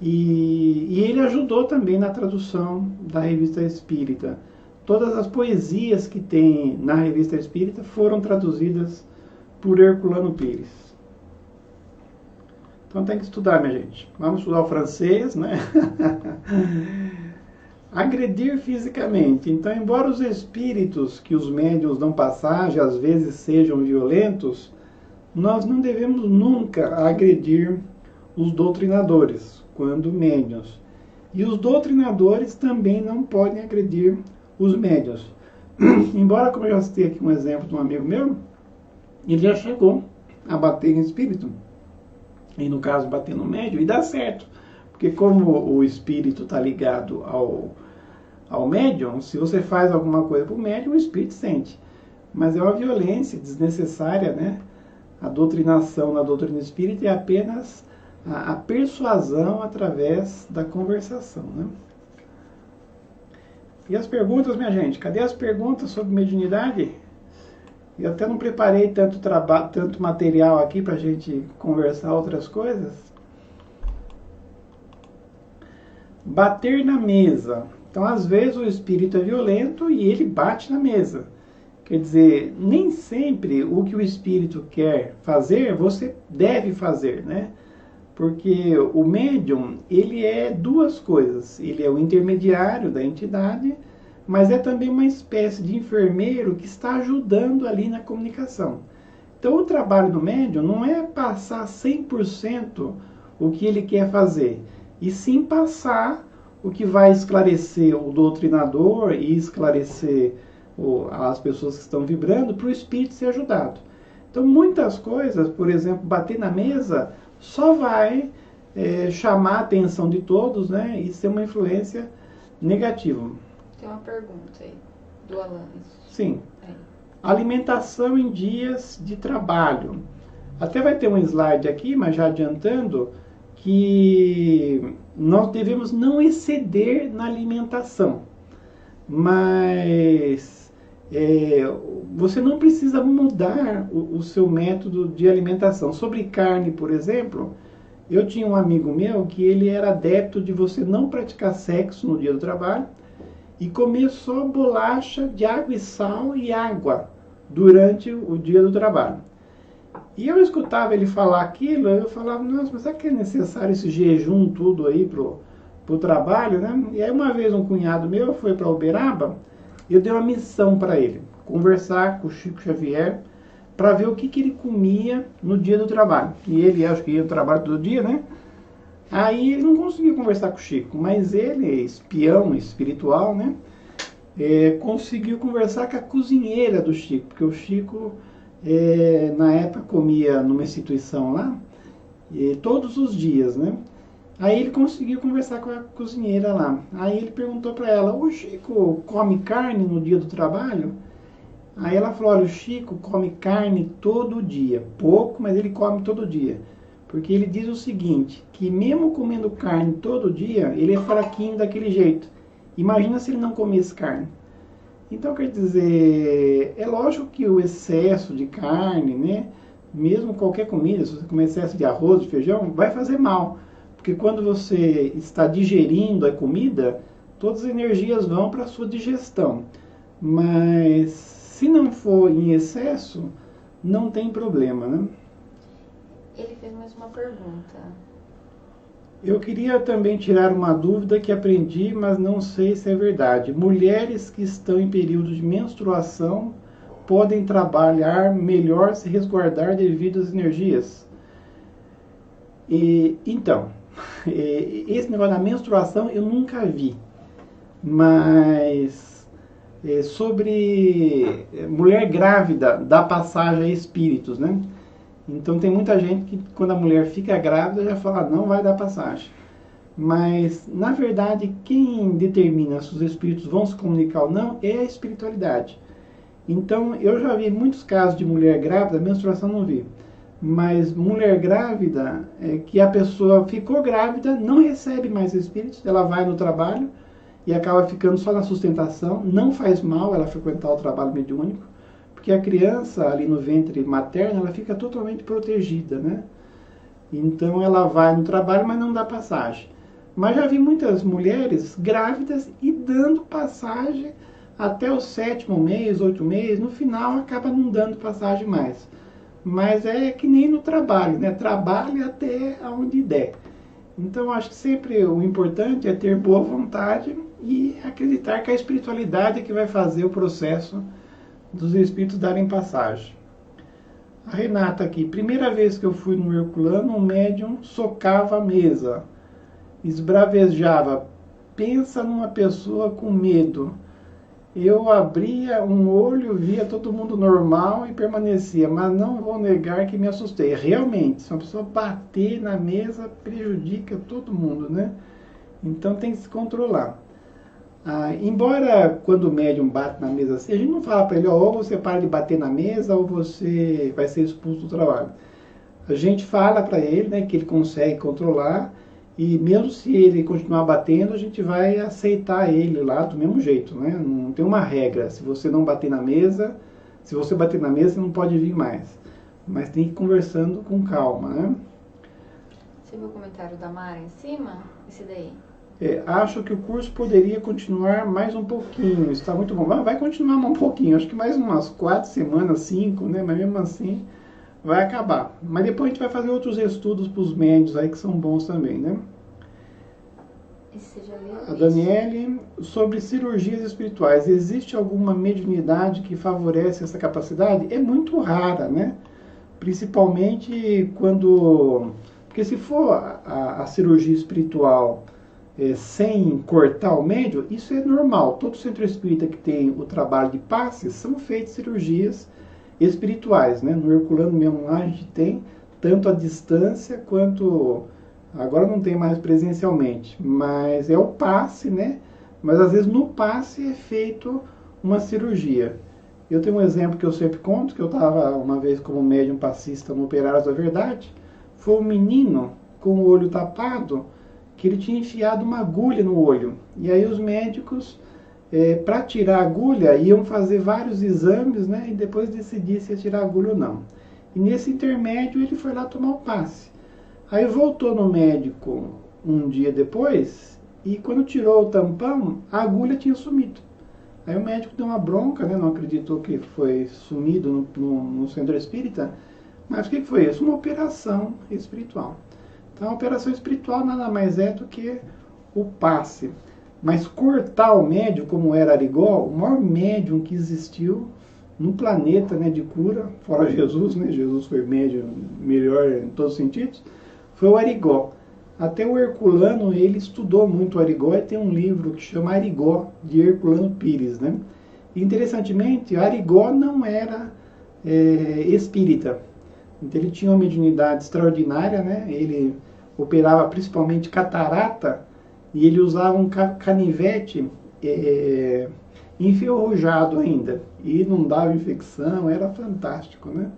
E ele ajudou também na tradução da Revista Espírita. Todas as poesias que tem na Revista Espírita foram traduzidas por Herculano Pires. Então tem que estudar, minha gente. Vamos estudar o francês, né? Agredir fisicamente. Então, embora os espíritos que os médiuns dão passagem às vezes sejam violentos, nós não devemos nunca agredir os doutrinadores, quando médiuns. E os doutrinadores também não podem agredir os médiuns. Embora, como eu já citei aqui um exemplo de um amigo meu, ele já chegou a bater em espírito, e no caso bater no médium, e dá certo. Porque como o espírito está ligado ao médium, se você faz alguma coisa para o médium, o espírito sente. Mas é uma violência desnecessária, né? A doutrinação na doutrina espírita é apenas a persuasão através da conversação, né? E as perguntas, minha gente? Cadê as perguntas sobre mediunidade? Eu até não preparei tanto material aqui para a gente conversar outras coisas. Bater na mesa. Então, às vezes, o espírito é violento e ele bate na mesa. Quer dizer, nem sempre o que o espírito quer fazer, você deve fazer, né? Porque o médium, ele é duas coisas. Ele é o intermediário da entidade, mas é também uma espécie de enfermeiro que está ajudando ali na comunicação. Então, o trabalho do médium não é passar 100% o que ele quer fazer, e sim passar o que vai esclarecer o doutrinador e esclarecer as pessoas que estão vibrando para o espírito ser ajudado. Então, muitas coisas, por exemplo, bater na mesa, só vai chamar a atenção de todos, né, e ser uma influência negativa. Tem uma pergunta aí, do Alan. Sim. Alimentação em dias de trabalho. Até vai ter um slide aqui, mas já adiantando, que nós devemos não exceder na alimentação. Mas você não precisa mudar o seu método de alimentação. Sobre carne, por exemplo, eu tinha um amigo meu que ele era adepto de você não praticar sexo no dia do trabalho e comer só bolacha de água e sal e água durante o dia do trabalho. E eu escutava ele falar aquilo, eu falava, nossa, mas será que é necessário esse jejum tudo aí pro trabalho, né? E aí uma vez um cunhado meu foi para Uberaba, eu dei uma missão para ele, conversar com o Chico Xavier, para ver o que ele comia no dia do trabalho. E ele, acho que ia ao trabalho todo dia, né? Aí ele não conseguia conversar com o Chico, mas ele, espião espiritual, né? Conseguiu conversar com a cozinheira do Chico, porque o Chico, na época, comia numa instituição lá, todos os dias, né? Aí ele conseguiu conversar com a cozinheira lá. Aí ele perguntou para ela, o Chico come carne no dia do trabalho? Aí ela falou, olha, o Chico come carne todo dia. Pouco, mas ele come todo dia. Porque ele diz o seguinte, que mesmo comendo carne todo dia, ele é fraquinho daquele jeito. Imagina se ele não comesse carne. Então, quer dizer, é lógico que o excesso de carne, né, mesmo qualquer comida, se você comer excesso de arroz, de feijão, vai fazer mal. Porque quando você está digerindo a comida, todas as energias vão para a sua digestão. Mas se não for em excesso, não tem problema, né? Ele fez mais uma pergunta. Eu queria também tirar uma dúvida que aprendi, mas não sei se é verdade. Mulheres que estão em período de menstruação podem trabalhar melhor, se resguardar devido às energias? Então, esse negócio da menstruação eu nunca vi. Mas sobre mulher grávida, dá passagem a espíritos, né? Então tem muita gente que quando a mulher fica grávida já fala, não vai dar passagem. Mas, na verdade, quem determina se os espíritos vão se comunicar ou não é a espiritualidade. Então, eu já vi muitos casos de mulher grávida, menstruação não vi, mas mulher grávida, que a pessoa ficou grávida, não recebe mais espíritos, ela vai no trabalho e acaba ficando só na sustentação, não faz mal ela frequentar o trabalho mediúnico, porque a criança ali no ventre materno, ela fica totalmente protegida, né? Então, ela vai no trabalho, mas não dá passagem. Mas já vi muitas mulheres grávidas e dando passagem até o 7º mês, 8 meses, no final acaba não dando passagem mais. Mas é que nem no trabalho, né? Trabalhe até onde der. Então acho que sempre o importante é ter boa vontade e acreditar que a espiritualidade é que vai fazer o processo dos espíritos darem passagem. A Renata aqui, primeira vez que eu fui no Herculano, o médium socava a mesa, esbravejava, pensa numa pessoa com medo. Eu abria um olho, via todo mundo normal e permanecia, mas não vou negar que me assustei. Realmente, se uma pessoa bater na mesa, prejudica todo mundo, né? Então tem que se controlar. Embora quando o médium bate na mesa assim, a gente não fala para ele, ou você para de bater na mesa ou você vai ser expulso do trabalho. A gente fala para ele, né, que ele consegue controlar. E mesmo se ele continuar batendo, a gente vai aceitar ele lá do mesmo jeito, né? Não tem uma regra. Se você não bater na mesa, se você bater na mesa, não pode vir mais. Mas tem que ir conversando com calma, né? Você viu o comentário da Mara em cima? Esse daí. Acho que o curso poderia continuar mais um pouquinho. Está muito bom. Vai continuar um pouquinho. Acho que mais umas 4 semanas, 5, né? Mas mesmo assim vai acabar. Mas depois a gente vai fazer outros estudos para os médios aí que são bons também, né? Você já leu A Daniele, sobre cirurgias espirituais, existe alguma mediunidade que favorece essa capacidade? É muito rara, né? Principalmente quando... Porque se for a cirurgia espiritual sem cortar o médium, isso é normal. Todo centro espírita que tem o trabalho de passes são feitas cirurgias espirituais, né? No Herculano mesmo lá a gente tem tanto a distância quanto agora não tem mais presencialmente, mas é o passe, né? Mas às vezes no passe é feito uma cirurgia. Eu tenho um exemplo que eu sempre conto, que eu estava uma vez como médium passista no Operários da Verdade. Foi um menino com o olho tapado que ele tinha enfiado uma agulha no olho. E aí os médicos para tirar a agulha, iam fazer vários exames, né, e depois decidir se ia tirar a agulha ou não. E nesse intermédio ele foi lá tomar o passe. Aí voltou no médico um dia depois, e quando tirou o tampão, a agulha tinha sumido. Aí o médico deu uma bronca, né, não acreditou que foi sumido no centro espírita, mas o que foi isso? Uma operação espiritual. Então a operação espiritual nada mais é do que o passe. Mas cortar o médium, como era Arigó, o maior médium que existiu no planeta, né, de cura, fora Jesus, né, Jesus foi médium melhor em todos os sentidos, foi o Arigó. Até o Herculano, ele estudou muito o Arigó e tem um livro que chama Arigó, de Herculano Pires, né? E, interessantemente, Arigó não era espírita. Então ele tinha uma mediunidade extraordinária, né? Ele operava principalmente catarata, e ele usava um canivete enferrujado ainda. E não dava infecção, era fantástico, né?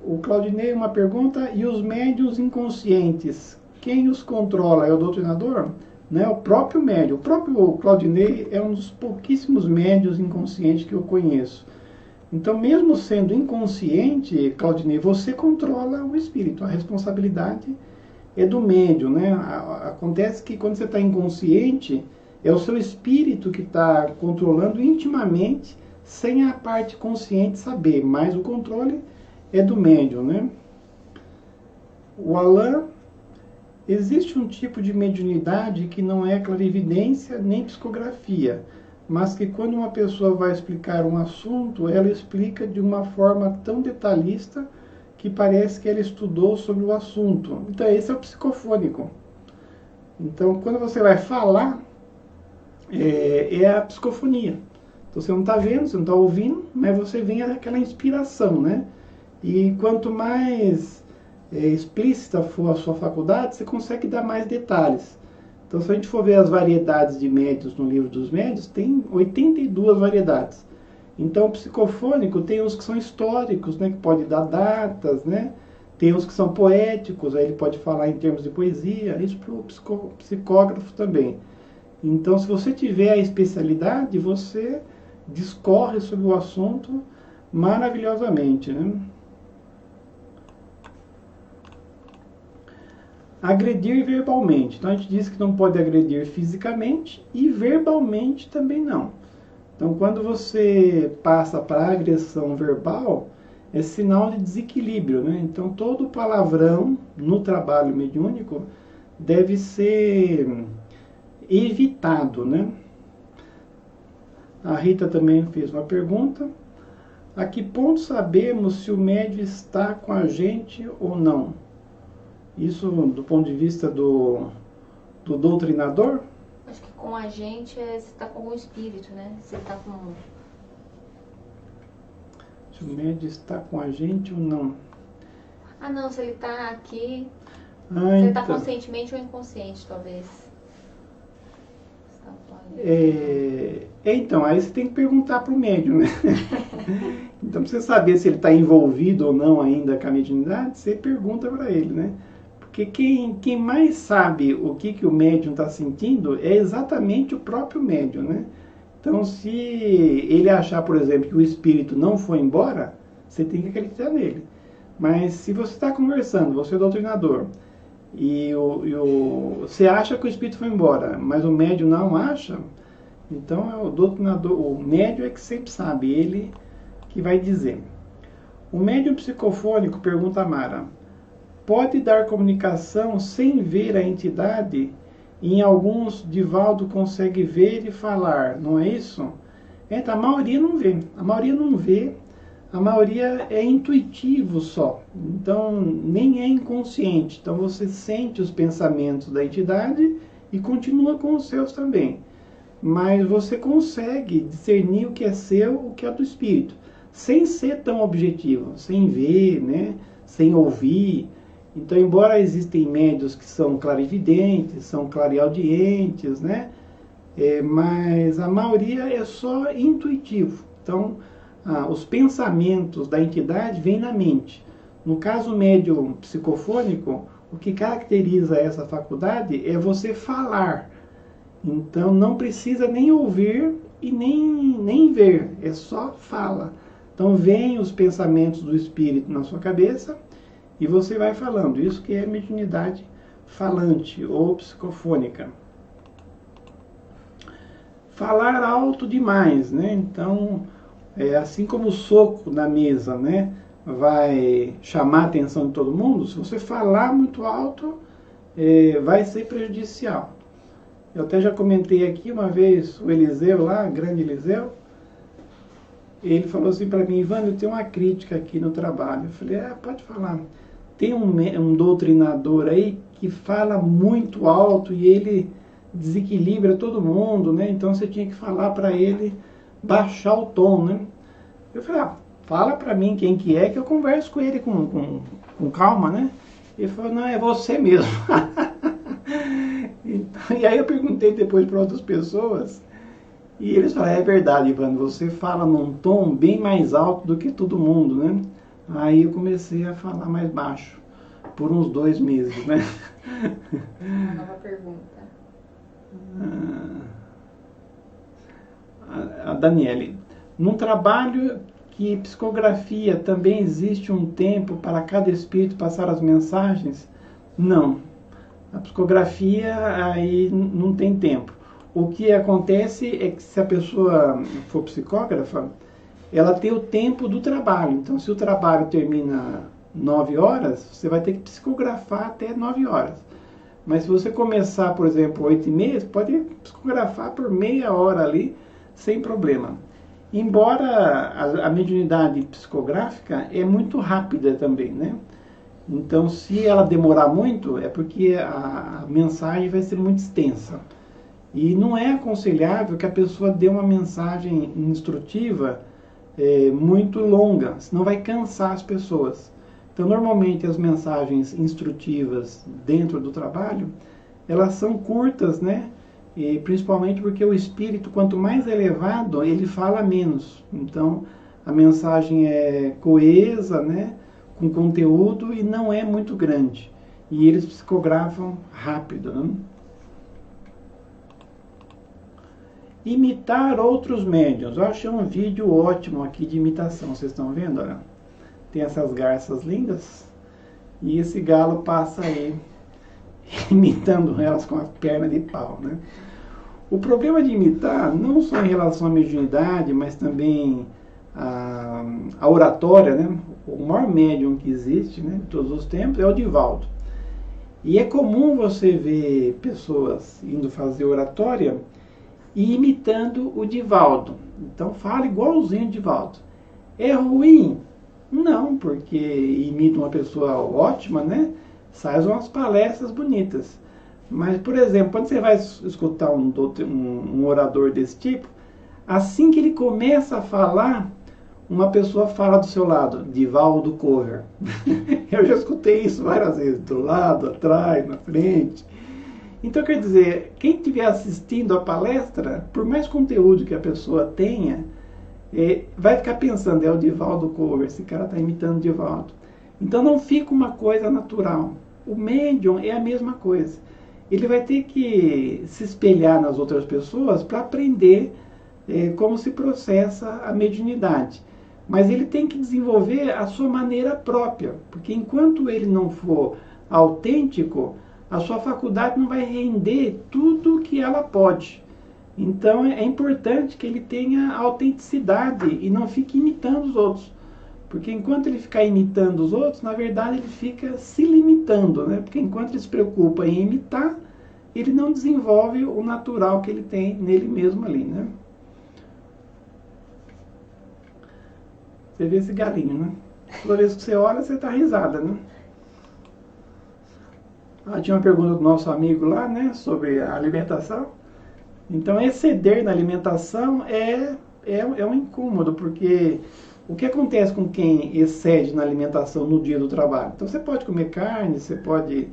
O Claudinei, uma pergunta, e os médiuns inconscientes, quem os controla? É o doutrinador? Né? O próprio médium. O próprio Claudinei é um dos pouquíssimos médiuns inconscientes que eu conheço. Então, mesmo sendo inconsciente, Claudinei, você controla o espírito. A responsabilidade é do médium, né? Acontece que quando você está inconsciente, é o seu espírito que está controlando intimamente, sem a parte consciente saber, mas o controle é do médium, né? O Alain, existe um tipo de mediunidade que não é clarividência nem psicografia, mas que quando uma pessoa vai explicar um assunto, ela explica de uma forma tão detalhista que parece que ela estudou sobre o assunto. Então esse é o psicofônico. Então quando você vai falar, é a psicofonia. Então você não está vendo, você não está ouvindo, mas você vem aquela inspiração, né? E quanto mais explícita for a sua faculdade, você consegue dar mais detalhes. Então, se a gente for ver as variedades de médios no livro dos médios, tem 82 variedades. Então, o psicofônico tem uns que são históricos, né, que pode dar datas, né? Tem uns que são poéticos, aí ele pode falar em termos de poesia, isso para o psicógrafo também. Então, se você tiver a especialidade, você discorre sobre o assunto maravilhosamente, né? Agredir verbalmente. Então, a gente diz que não pode agredir fisicamente e verbalmente também não. Então, quando você passa para a agressão verbal, é sinal de desequilíbrio, né? Então, todo palavrão no trabalho mediúnico deve ser evitado, né? A Rita também fez uma pergunta. A que ponto sabemos se o médium está com a gente ou não? Isso do ponto de vista do doutrinador? Acho que com a gente você está com o espírito, né? Você está com... Se o médium está com a gente ou não? Ah, não, se ele está aqui... Ah, se ele está então. conscientemente ou inconsciente, talvez. Então, aí você tem que perguntar para o médium, né? Então, para você saber se ele está envolvido ou não ainda com a mediunidade, você pergunta para ele, né? Porque quem mais sabe o que o médium está sentindo é exatamente o próprio médium, né? Então, se ele achar, por exemplo, que o espírito não foi embora, você tem que acreditar nele. Mas se você está conversando, você é doutrinador, e você acha que o espírito foi embora, mas o médium não acha, então é o doutrinador, o médium é que sempre sabe, ele que vai dizer. O médium psicofônico, pergunta a Mara, pode dar comunicação sem ver a entidade? Em alguns, Divaldo consegue ver e falar, não é isso? Então, a maioria não vê. A maioria não vê. A maioria é intuitivo só. Então, nem é inconsciente. Então, você sente os pensamentos da entidade e continua com os seus também. Mas você consegue discernir o que é seu, o que é do espírito, sem ser tão objetivo, sem ver, né? Sem ouvir. Então, embora existem médios que são clarividentes, são clareaudientes, né? Mas a maioria é só intuitivo. Então, os pensamentos da entidade vêm na mente. No caso médium psicofônico, o que caracteriza essa faculdade é você falar. Então, não precisa nem ouvir e nem ver, é só fala. Então, vem os pensamentos do espírito na sua cabeça, e você vai falando. Isso que é mediunidade falante ou psicofônica. Falar alto demais, né? Então, assim como o soco na mesa, né? Vai chamar a atenção de todo mundo. Se você falar muito alto, vai ser prejudicial. Eu até já comentei aqui uma vez, o Eliseu lá, grande Eliseu, ele falou assim para mim, Ivan, eu tenho uma crítica aqui no trabalho. Eu falei, pode falar. Tem um doutrinador aí que fala muito alto e ele desequilibra todo mundo, né? Então você tinha que falar para ele baixar o tom, né? Eu falei, fala para mim quem que é, que eu converso com ele com calma, né? Ele falou, não, é você mesmo. Então, e aí eu perguntei depois para outras pessoas e eles falaram, é verdade, Ivan, você fala num tom bem mais alto do que todo mundo, né? Aí eu comecei a falar mais baixo, por uns 2 meses, né? Uma nova pergunta. A Daniele, num trabalho que psicografia também existe um tempo para cada espírito passar as mensagens? Não. A psicografia aí não tem tempo. O que acontece é que se a pessoa for psicógrafa, ela tem o tempo do trabalho. Então, se o trabalho termina 9 horas, você vai ter que psicografar até 9 horas. Mas se você começar, por exemplo, 8h30, você pode psicografar por meia hora ali, sem problema. Embora a mediunidade psicográfica é muito rápida também, né? Então, se ela demorar muito, é porque a mensagem vai ser muito extensa. E não é aconselhável que a pessoa dê uma mensagem instrutiva muito longa, senão vai cansar as pessoas. Então, normalmente, as mensagens instrutivas dentro do trabalho, elas são curtas, né? E principalmente porque o espírito, quanto mais elevado, ele fala menos. Então, a mensagem é coesa, né? Com conteúdo e não é muito grande. E eles psicografam rápido, né? Imitar outros médiuns. Eu achei um vídeo ótimo aqui de imitação. Vocês estão vendo? Olha? Tem essas garças lindas. E esse galo passa aí imitando elas com a perna de pau, né? O problema de imitar, não só em relação à mediunidade, mas também a oratória, né? O maior médium que existe, né, de todos os tempos é o Divaldo. E é comum você ver pessoas indo fazer oratória e imitando o Divaldo. Então fala igualzinho o Divaldo. É ruim? Não, porque imita uma pessoa ótima, né? Faz umas palestras bonitas. Mas, por exemplo, quando você vai escutar um orador desse tipo, assim que ele começa a falar, uma pessoa fala do seu lado, Divaldo Correr. Eu já escutei isso várias vezes, do lado, atrás, na frente. Então, quer dizer, quem estiver assistindo a palestra, por mais conteúdo que a pessoa tenha, vai ficar pensando, é o Divaldo Correr, esse cara está imitando o Divaldo. Então, não fica uma coisa natural. O médium é a mesma coisa. Ele vai ter que se espelhar nas outras pessoas para aprender como se processa a mediunidade. Mas ele tem que desenvolver a sua maneira própria, porque enquanto ele não for autêntico, a sua faculdade não vai render tudo que ela pode. Então é importante que ele tenha autenticidade e não fique imitando os outros. Porque enquanto ele ficar imitando os outros, na verdade ele fica se limitando, né? Porque enquanto ele se preocupa em imitar, ele não desenvolve o natural que ele tem nele mesmo ali, né? Você vê esse galinho, né? Toda vez que você olha, você tá risada, né? Tinha uma pergunta do nosso amigo lá, né? Sobre a alimentação. Então, exceder na alimentação é um incômodo, porque o que acontece com quem excede na alimentação no dia do trabalho? Então, você pode comer carne, você pode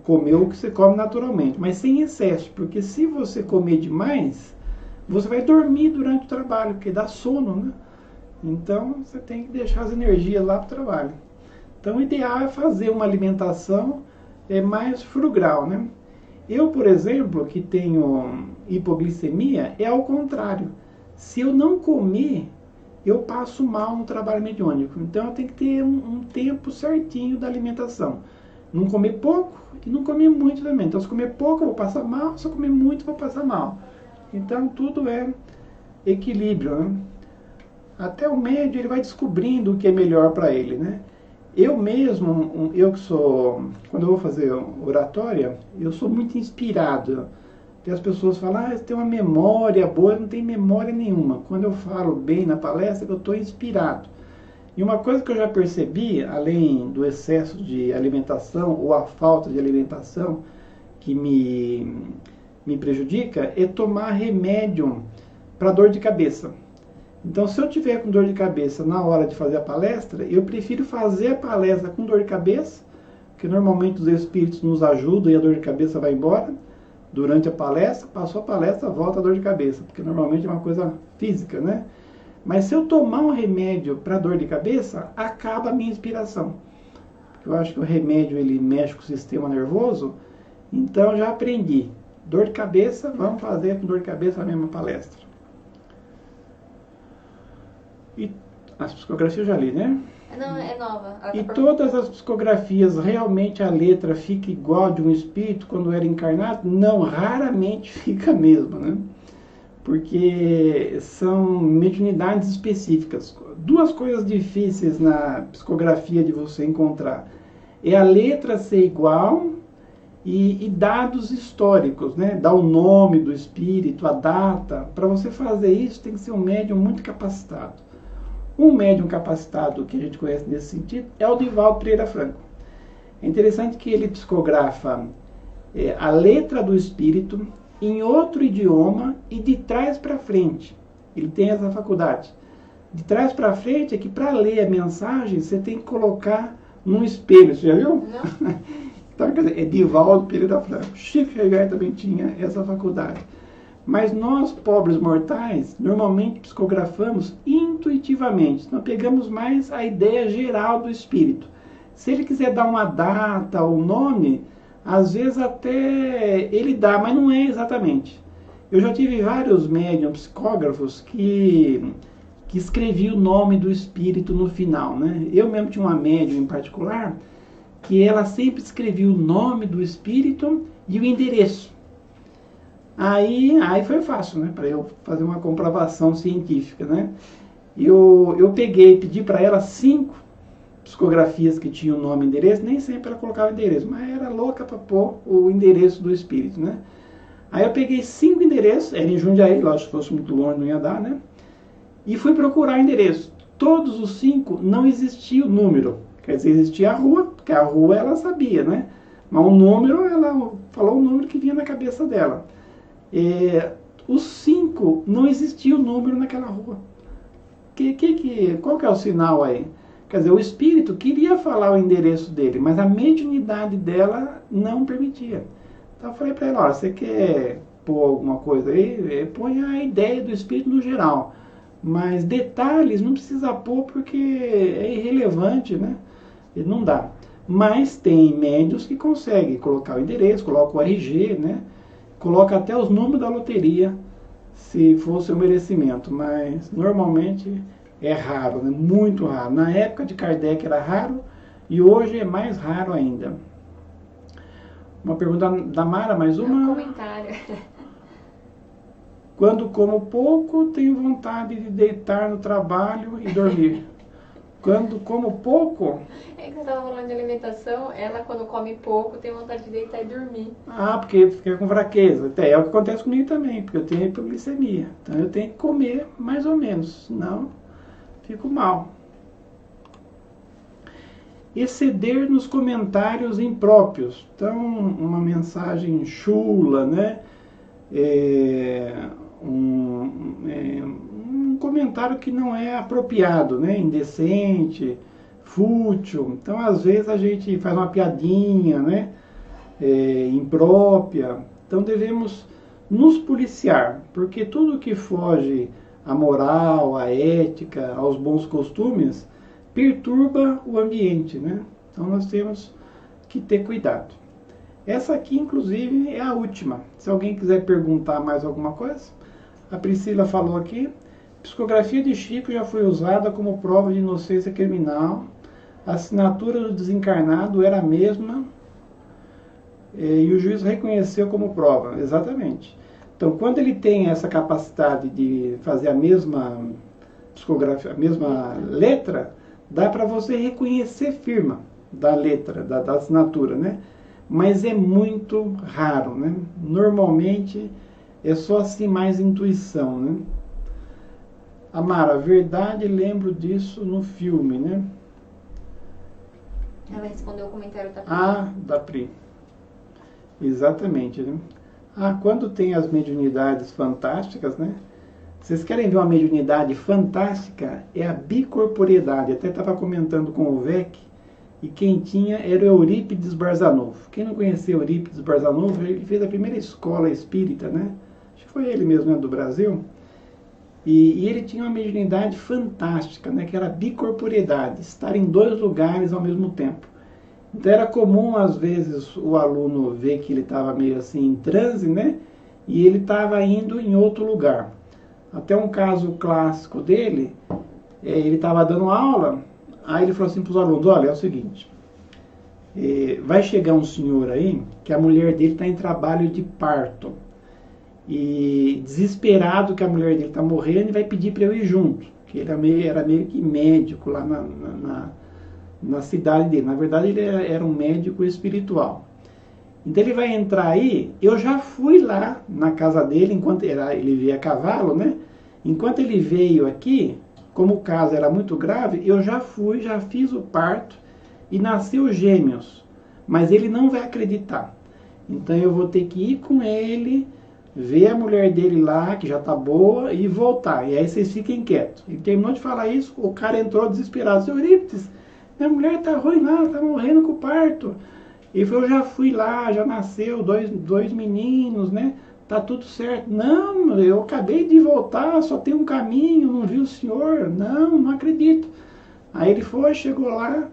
comer o que você come naturalmente, mas sem excesso, porque se você comer demais, você vai dormir durante o trabalho, porque dá sono, né? Então, você tem que deixar as energias lá para o trabalho. Então, o ideal é fazer uma alimentação mais frugal, né? Eu, por exemplo, que tenho hipoglicemia, é ao contrário. Se eu não comer, eu passo mal no trabalho mediúnico. Então, eu tenho que ter um tempo certinho da alimentação. Não comer pouco e não comer muito também. Então, se comer pouco, eu vou passar mal. Se eu comer muito, eu vou passar mal. Então, tudo é equilíbrio, né? Até o médium, ele vai descobrindo o que é melhor para ele, né? Eu mesmo, eu que sou, quando eu vou fazer oratória, eu sou muito inspirado. E as pessoas falam, você tem uma memória boa, eu não tenho memória nenhuma. Quando eu falo bem na palestra, eu estou inspirado. E uma coisa que eu já percebi, além do excesso de alimentação ou a falta de alimentação que me prejudica, é tomar remédio para dor de cabeça. Então, se eu tiver com dor de cabeça na hora de fazer a palestra, eu prefiro fazer a palestra com dor de cabeça, porque normalmente os espíritos nos ajudam e a dor de cabeça vai embora. Durante a palestra, passou a palestra, volta a dor de cabeça, porque normalmente é uma coisa física, né? Mas se eu tomar um remédio para dor de cabeça, acaba a minha inspiração. Porque eu acho que o remédio, ele mexe com o sistema nervoso, então eu já aprendi. Dor de cabeça, vamos fazer com dor de cabeça a mesma palestra. E as psicografias eu já li, né? Não, é nova. E todas as psicografias, realmente a letra fica igual de um espírito quando era encarnado? Não, raramente fica mesmo, né? Porque são mediunidades específicas. Duas coisas difíceis na psicografia de você encontrar. É a letra ser igual e dados históricos, né? Dar o nome do espírito, a data. Para você fazer isso, tem que ser um médium muito capacitado. Um médium capacitado que a gente conhece nesse sentido é o Divaldo Pereira Franco. É interessante que ele psicografa a letra do espírito em outro idioma e de trás para frente. Ele tem essa faculdade. De trás para frente é que para ler a mensagem você tem que colocar num espelho. Você já viu? Não. Então, quer dizer, Edivaldo Pereira Franco. Chico Xavier também tinha essa faculdade. Mas nós, pobres mortais, normalmente psicografamos intuitivamente. Nós pegamos mais a ideia geral do espírito. Se ele quiser dar uma data ou nome, às vezes até ele dá, mas não é exatamente. Eu já tive vários médiums psicógrafos que escreviam o nome do espírito no final, né? Eu mesmo tinha uma médium em particular que ela sempre escrevia o nome do espírito e o endereço. Aí foi fácil, né? Para eu fazer uma comprovação científica, né? Eu pedi para ela 5 psicografias que tinham nome e endereço, nem sempre ela colocava endereço, mas era louca para pôr o endereço do espírito, né? Aí eu peguei 5 endereços, era em Jundiaí, lógico, se fosse muito longe não ia dar, né? E fui procurar endereço. Todos os 5 não existia o número, quer dizer, existia a rua, porque a rua ela sabia, né? Mas o número, ela falou o número que vinha na cabeça dela. Os 5 não existia o número naquela rua. Qual que é o sinal aí? Quer dizer, o espírito queria falar o endereço dele, mas a mediunidade dela não permitia. Então eu falei para ela, olha, você quer pôr alguma coisa aí? Põe a ideia do espírito no geral. Mas detalhes não precisa pôr porque é irrelevante, né? E não dá. Mas tem médiuns que conseguem colocar o endereço, coloca o RG, né? Coloca até os números da loteria, se for o seu merecimento. Mas normalmente é raro, né? Muito raro. Na época de Kardec era raro e hoje é mais raro ainda. Uma pergunta da Mara, mais uma? Um comentário. Quando como pouco, tenho vontade de deitar no trabalho e dormir. Quando como pouco... É que você estava falando de alimentação, ela quando come pouco tem vontade de deitar e dormir. Ah, porque fica com fraqueza. É o que acontece comigo também, porque eu tenho hipoglicemia. Então eu tenho que comer mais ou menos, senão fico mal. Exceder nos comentários impróprios. Então, uma mensagem chula, né? Um comentário que não é apropriado, né? Indecente, fútil. Então, às vezes, a gente faz uma piadinha, né? Imprópria. Então, devemos nos policiar, porque tudo que foge à moral, à ética, aos bons costumes, perturba o ambiente, né? Então, nós temos que ter cuidado. Essa aqui, inclusive, é a última. Se alguém quiser perguntar mais alguma coisa, a Priscila falou aqui. Psicografia de Chico já foi usada como prova de inocência criminal. A assinatura do desencarnado era a mesma e o juiz reconheceu como prova. Exatamente. Então, quando ele tem essa capacidade de fazer a mesma psicografia, a mesma letra, dá para você reconhecer firma da letra, da assinatura, né? Mas é muito raro, né? Normalmente é só assim mais intuição, né? Amara, verdade, lembro disso no filme, né? Ela respondeu o comentário da Pri. Ah, da Pri. Exatamente, né? Ah, quando tem as mediunidades fantásticas, né? Vocês querem ver uma mediunidade fantástica? É a bicorporiedade. Até estava comentando com o Vec, e quem tinha era o Eurípides Barzanov. Quem não conhecia Eurípides Barzanov, ele fez a primeira escola espírita, né? Acho que foi ele mesmo, né, do Brasil. E ele tinha uma mediunidade fantástica, né, que era a bicorporiedade, estar em 2 lugares ao mesmo tempo. Então era comum, às vezes, o aluno ver que ele estava meio assim em transe, né? E ele estava indo em outro lugar. Até um caso clássico dele, ele estava dando aula, aí ele falou assim para os alunos, olha, é o seguinte, vai chegar um senhor aí, que a mulher dele está em trabalho de parto, e desesperado que a mulher dele está morrendo, e vai pedir para eu ir junto, que ele era meio que médico lá na cidade dele. Na verdade, ele era um médico espiritual. Então ele vai entrar aí, eu já fui lá na casa dele, enquanto ele veio a cavalo, né? Enquanto ele veio aqui, como o caso era muito grave, eu já fiz o parto e nasceu gêmeos. Mas ele não vai acreditar. Então eu vou ter que ir com ele, ver a mulher dele lá, que já tá boa, e voltar. E aí vocês fiquem quietos. E terminou de falar isso, o cara entrou desesperado. Seu Eurípides, minha mulher tá ruim lá, tá morrendo com o parto. Ele falou, eu já fui lá, já nasceu dois meninos, né? Tá tudo certo. Não, eu acabei de voltar, só tem um caminho, não vi o senhor. Não acredito. Aí ele foi, chegou lá,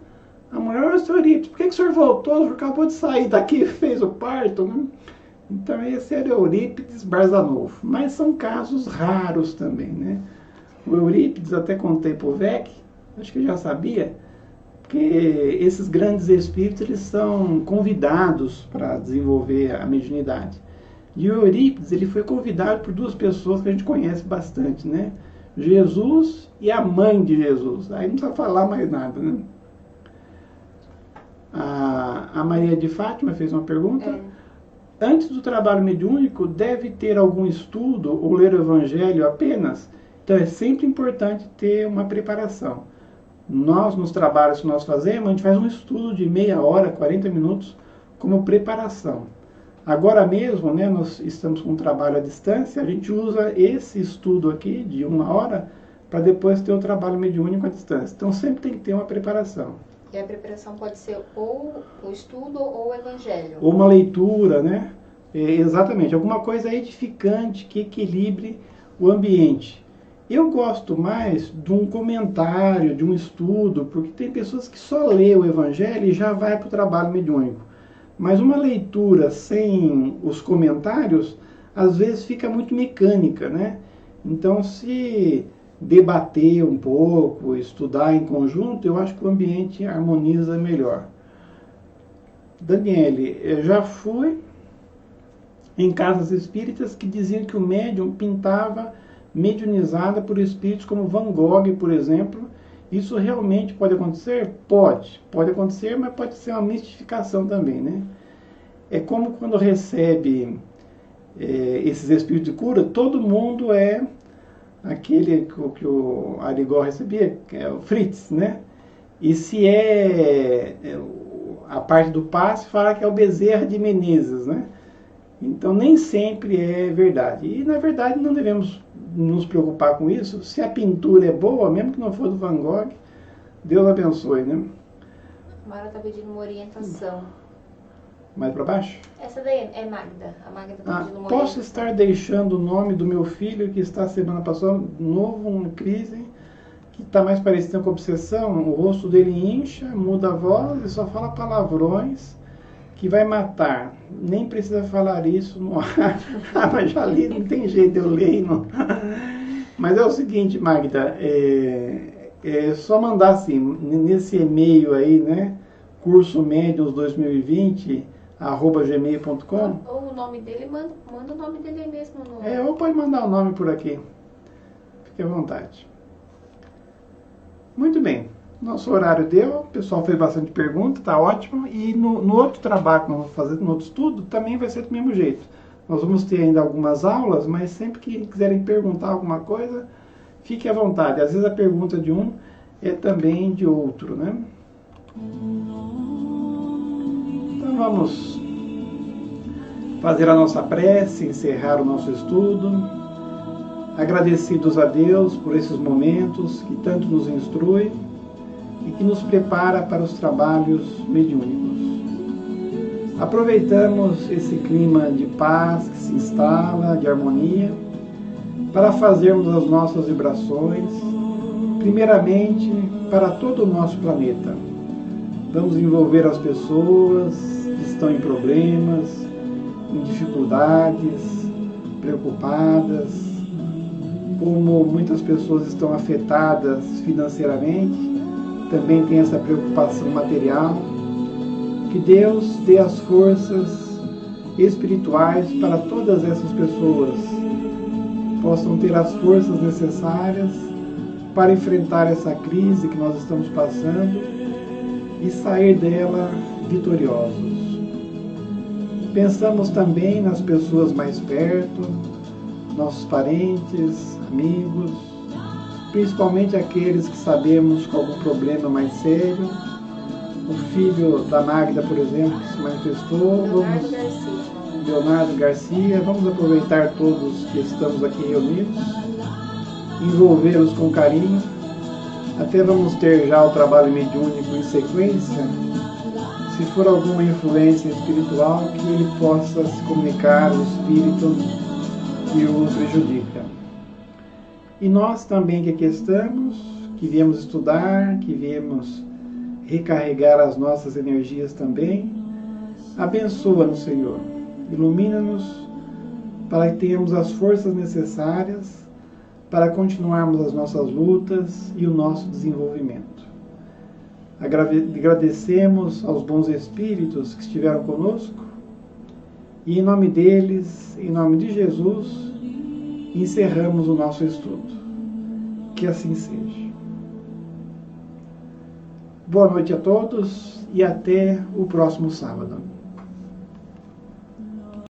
a mulher, ô senhor Eurípides, por que o senhor voltou? O senhor acabou de sair daqui e fez o parto, né? Então esse era Eurípides Barzanov. Mas são casos raros também, né? O Eurípides, até contei pro Vec, acho que já sabia, que esses grandes espíritos eles são convidados para desenvolver a mediunidade. E o Eurípides ele foi convidado por duas pessoas que a gente conhece bastante, né? Jesus e a mãe de Jesus. Aí não precisa falar mais nada, né? A Maria de Fátima fez uma pergunta. Antes do trabalho mediúnico, deve ter algum estudo ou ler o Evangelho apenas? Então é sempre importante ter uma preparação. Nós, nos trabalhos que nós fazemos, a gente faz um estudo de meia hora, 40 minutos, como preparação. Agora mesmo, né, nós estamos com um trabalho à distância, a gente usa esse estudo aqui, de 1 hora, para depois ter o trabalho mediúnico à distância. Então sempre tem que ter uma preparação. E a preparação pode ser ou o estudo ou o evangelho. Ou uma leitura, né? Exatamente, alguma coisa edificante que equilibre o ambiente. Eu gosto mais de um comentário, de um estudo, porque tem pessoas que só lê o evangelho e já vai para o trabalho mediúnico. Mas uma leitura sem os comentários, às vezes fica muito mecânica, né? Então, se debater um pouco, estudar em conjunto, eu acho que o ambiente harmoniza melhor. Daniele, eu já fui em casas espíritas que diziam que o médium pintava mediunizada por espíritos como Van Gogh, por exemplo. Isso realmente pode acontecer? Pode acontecer, mas pode ser uma mistificação também, né? É como quando recebe esses espíritos de cura, todo mundo é aquele que o Arigó recebia, que é o Fritz, né? E se a parte do passe, fala que é o Bezerra de Menezes, né? Então nem sempre é verdade. E na verdade não devemos nos preocupar com isso. Se a pintura é boa, mesmo que não for do Van Gogh, Deus abençoe, né? A Mara está pedindo uma orientação. Mais para baixo? Essa daí é Magda. A Magda está pedindo uma posso estar deixando o nome do meu filho que está semana passada novo, uma crise, que está mais parecido com obsessão. O rosto dele incha, muda a voz e só fala palavrões que vai matar. Nem precisa falar isso no ar. Mas já li, não tem jeito, eu leio. Não. Mas é o seguinte, Magda, é só mandar assim, nesse e-mail aí, né? cursomédios2020@gmail.com. Ou o nome dele, manda o nome dele aí mesmo. Ou pode mandar o nome por aqui. Fique à vontade. Muito bem. Nosso horário deu, o pessoal fez bastante pergunta, tá ótimo. E no outro trabalho que nós vamos fazer, no outro estudo, também vai ser do mesmo jeito. Nós vamos ter ainda algumas aulas, mas sempre que quiserem perguntar alguma coisa, fique à vontade. Às vezes a pergunta de um é também de outro, né? Então vamos fazer a nossa prece, encerrar o nosso estudo. Agradecidos a Deus por esses momentos que tanto nos instrui e que nos prepara para os trabalhos mediúnicos. Aproveitamos esse clima de paz que se instala, de harmonia, para fazermos as nossas vibrações, primeiramente para todo o nosso planeta. Vamos envolver as pessoas que estão em problemas, em dificuldades, preocupadas, como muitas pessoas estão afetadas financeiramente, também tem essa preocupação material. Que Deus dê as forças espirituais para todas essas pessoas, possam ter as forças necessárias para enfrentar essa crise que nós estamos passando e sair dela vitoriosos. Pensamos também nas pessoas mais perto, nossos parentes, amigos, principalmente aqueles que sabemos com algum problema mais sério. O filho da Magda, por exemplo, que se manifestou. Leonardo Garcia. Leonardo Garcia. Vamos aproveitar todos que estamos aqui reunidos, envolvê-los com carinho. Até vamos ter já o trabalho mediúnico em sequência. Se for alguma influência espiritual, que ele possa se comunicar o espírito que o prejudica. E nós também que aqui estamos, que viemos estudar, que viemos recarregar as nossas energias também, abençoa-nos, Senhor. Ilumina-nos para que tenhamos as forças necessárias para continuarmos as nossas lutas e o nosso desenvolvimento. Agradecemos aos bons espíritos que estiveram conosco e em nome deles, em nome de Jesus, encerramos o nosso estudo. Que assim seja. Boa noite a todos e até o próximo sábado.